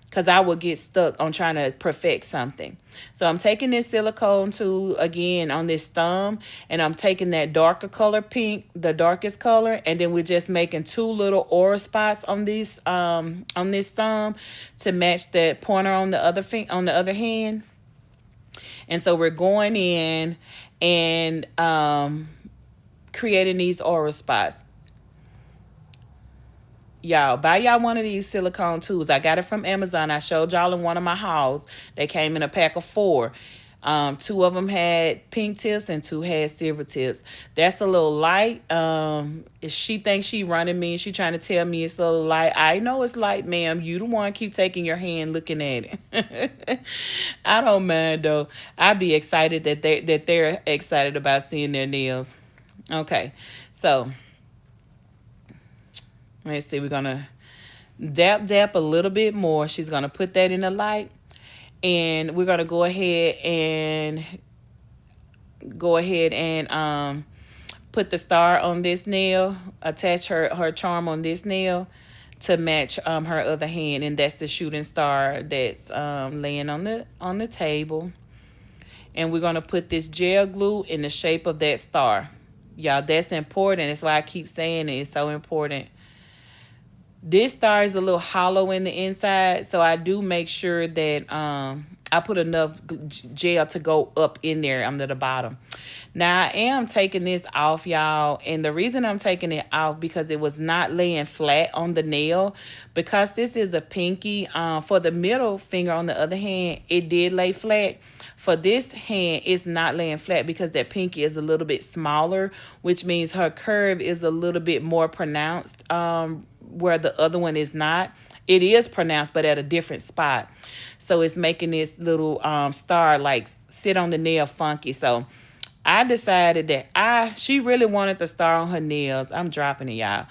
Because I will get stuck on trying to perfect something. So I'm taking this silicone tool again on this thumb. And I'm taking that darker color pink, the darkest color. And then we're just making 2 little aura spots on this thumb to match that pointer on the other hand. And so we're going in and creating these aura spots. Y'all, buy y'all one of these silicone tools. I got it from Amazon. I showed y'all in one of my hauls. They came in a pack of 4. 2 of them had pink tips and 2 had silver tips. That's a little light. She thinks she running me. She trying to tell me it's a little light. I know it's light, ma'am. You the one keep taking your hand looking at it. I don't mind though. I'd be excited that they're excited about seeing their nails. Okay, so let's see. We're gonna dap a little bit more. She's gonna put that in the light. And we're going to go ahead and put the star on this nail, attach her charm on this nail to match her other hand. And that's the shooting star that's laying on the table. And we're going to put this gel glue in the shape of that star. Y'all, that's important. That's why I keep saying it. It's so important. This star is a little hollow in the inside, so I do make sure that I put enough gel to go up in there under the bottom. Now, I am taking this off, y'all, and the reason I'm taking it off because it was not laying flat on the nail. Because this is a pinky, for the middle finger on the other hand, it did lay flat. For this hand, it's not laying flat because that pinky is a little bit smaller, which means her curve is a little bit more pronounced, where the other one is not. It is pronounced, but at a different spot. So it's making this little star like sit on the nail funky. So I decided that she really wanted the star on her nails. I'm dropping it, y'all.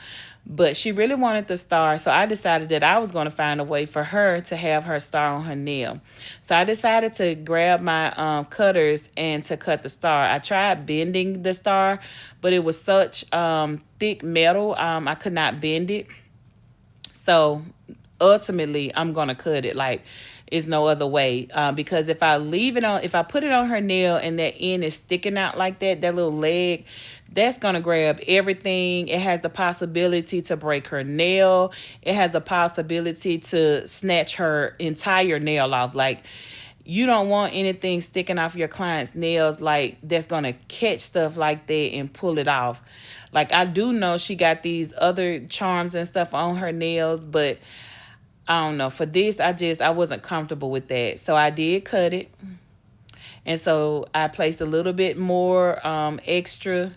But she really wanted the star, so I decided that I was going to find a way for her to have her star on her nail. So I decided to grab my cutters and to cut the star. I tried bending the star, but it was such thick metal, I could not bend it. So ultimately, I'm going to cut it. Like, is no other way, because if I put it on her nail and that end is sticking out like that little leg, that's gonna grab everything. It has the possibility to break her nail. It has a possibility to snatch her entire nail off. Like, you don't want anything sticking off your client's nails like that's gonna catch stuff like that and pull it off. Like I do know she got these other charms and stuff on her nails, but I don't know. For this, I wasn't comfortable with that. So I did cut it. And so I placed a little bit more extra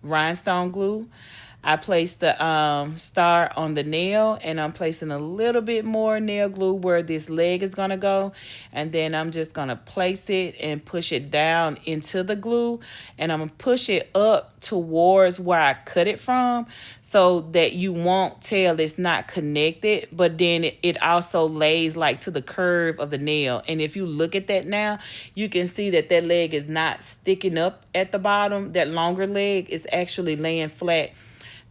rhinestone glue. I placed the star on the nail, and I'm placing a little bit more nail glue where this leg is going to go. And then I'm just going to place it and push it down into the glue. And I'm going to push it up towards where I cut it from so that you won't tell it's not connected. But then it also lays like to the curve of the nail. And if you look at that now, you can see that that leg is not sticking up at the bottom. That longer leg is actually laying flat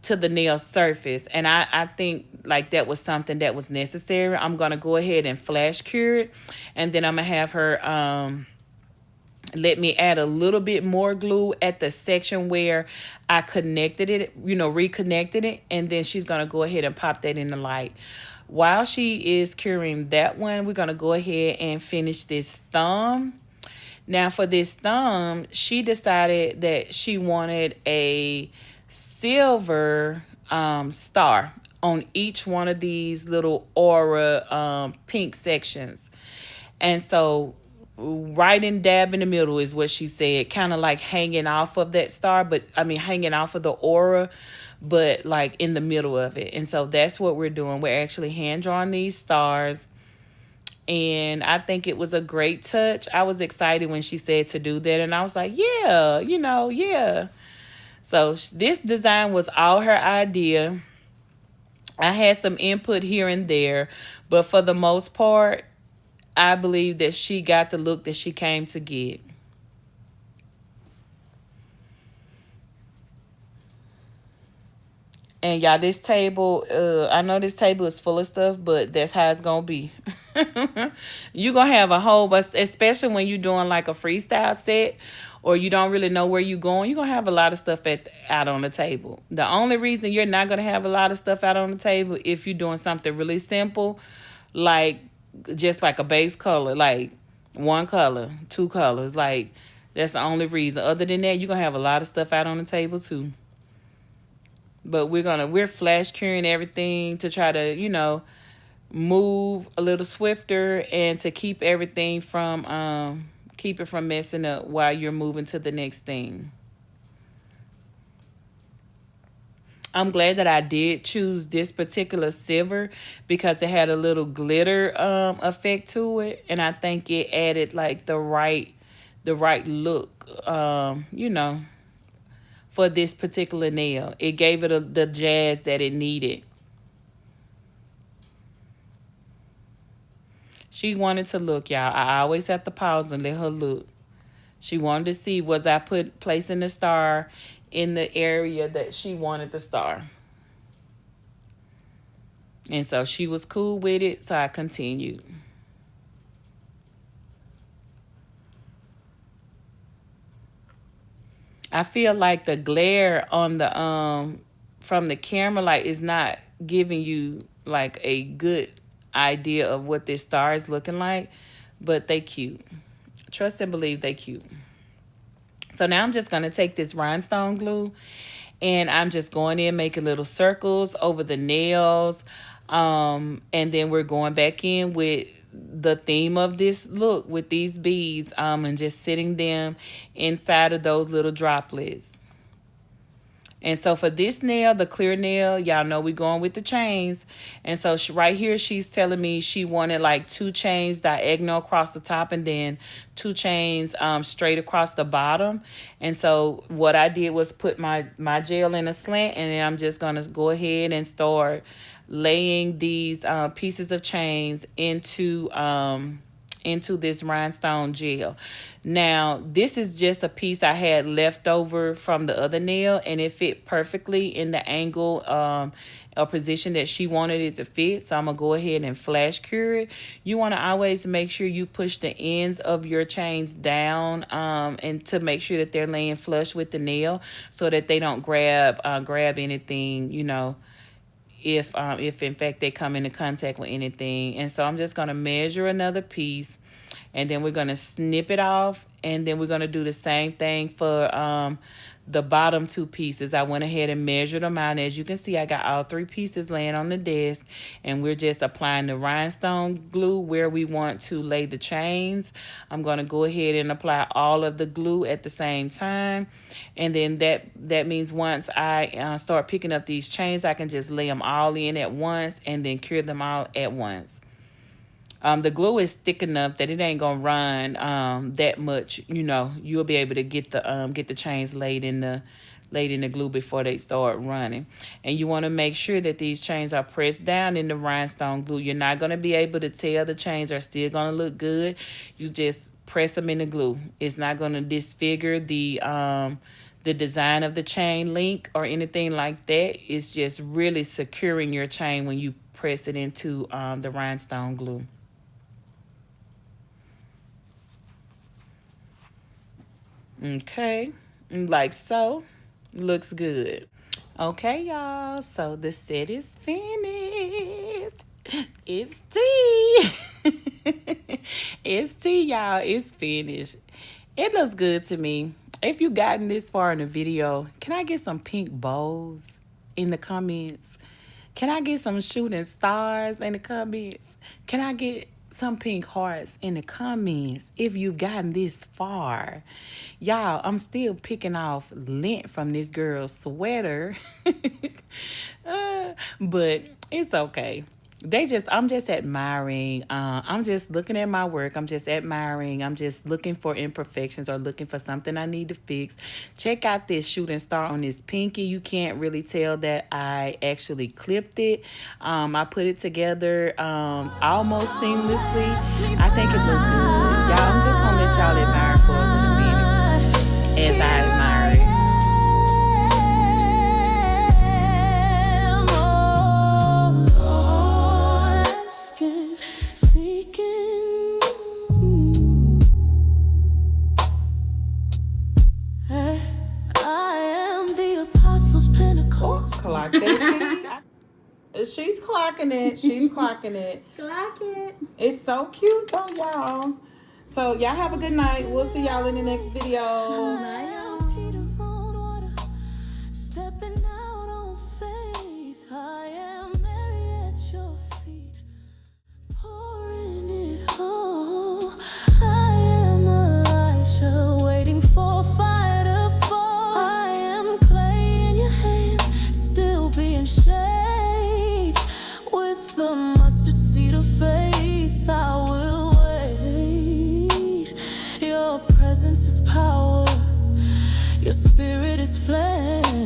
to the nail surface. And I think like that was something that was necessary. I'm going to go ahead and flash cure it. And then I'm going to have her let me add a little bit more glue at the section where I connected it, reconnected it. And then she's going to go ahead and pop that in the light. While she is curing that one, we're going to go ahead and finish this thumb. Now for this thumb, she decided that she wanted a silver star on each one of these little aura pink sections. And so right in dab in the middle is what she said, kind of like hanging off of that star, but I mean hanging off of the aura, but like in the middle of it. And so that's what we're doing. We're actually hand drawing these stars. And I think it was a great touch. I was excited when she said to do that. And I was like, yeah, yeah. So this design was all her idea. I had some input here and there, but for the most part, I believe that she got the look that she came to get. And y'all, this table, I know this table is full of stuff, but that's how it's going to be. You're going to have a whole, especially when you're doing like a freestyle set or you don't really know where you're going, you're going to have a lot of stuff out on the table. The only reason you're not going to have a lot of stuff out on the table if you're doing something really simple, like just like a base color, like one color, two colors, like that's the only reason. Other than that, you're going to have a lot of stuff out on the table too. But we're flash curing everything to try to, move a little swifter and to keep everything from keep it from messing up while you're moving to the next thing. I'm glad that I did choose this particular silver because it had a little glitter effect to it, and I think it added like the right look, for this particular nail. It gave it the jazz that it needed. She wanted to look, y'all. I always have to pause and let her look. She wanted to see, was I placing the star in the area that she wanted the star. And so she was cool with it, so I continued. I feel like the glare on the from the camera like is not giving you like a good idea of what this star is looking like, but they cute. Trust and believe they cute. So now I'm just going to take this rhinestone glue and I'm just going in making little circles over the nails. And then we're going back in with the theme of this look with these beads and just sitting them inside of those little droplets. And so for this nail, the clear nail, y'all know we're going with the chains. And so right here, she's telling me she wanted like 2 chains diagonal across the top and then 2 chains straight across the bottom. And so what I did was put my gel in a slant, and then I'm just going to go ahead and start laying these pieces of chains into this rhinestone gel. Now, this is just a piece I had left over from the other nail, and it fit perfectly in the angle or position that she wanted it to fit. So I'm going to go ahead and flash cure it. You want to always make sure you push the ends of your chains down and to make sure that they're laying flush with the nail so that they don't grab anything, if in fact they come into contact with anything. And so I'm just going to measure another piece, And then we're going to snip it off, and then we're going to do the same thing for the bottom 2 pieces. I went ahead and measured them out. As you can see, I got all 3 pieces laying on the desk, and we're just applying the rhinestone glue where we want to lay the chains. I'm going to go ahead and apply all of the glue at the same time, and then that means once I start picking up these chains, I can just lay them all in at once and then cure them all at once. The glue is thick enough that it ain't gonna run that much. You know, you'll be able to get the chains laid in the glue before they start running. And you want to make sure that these chains are pressed down in the rhinestone glue. You're not gonna be able to tell the chains are still gonna look good. You just press them in the glue. It's not gonna disfigure the design of the chain link or anything like that. It's just really securing your chain when you press it into the rhinestone glue. Okay, like so. Looks good. Okay, y'all, so the set is finished. It's tea. It's tea, y'all. It's finished. It looks good to me. If you gotten this far in the video, can I get some pink bows in the comments? Can I get some shooting stars in the comments? Can I get some pink hearts in the comments if you've gotten this far? Y'all, I'm still picking off lint from this girl's sweater. But it's okay. I'm just admiring. I'm just looking at my work. I'm just admiring. I'm just looking for imperfections or looking for something I need to fix. Check out this shooting star on this pinky. You can't really tell that I actually clipped it. I put it together almost seamlessly. I think it looked good. Y'all, I'm just gonna let y'all admire for a little minute as I admire it. Clock that tea. She's clocking it. She's clocking it.
Clock it.
It's so cute though, y'all. So y'all have a good night. We'll see y'all in the next video.
Bye. Your spirit is flame.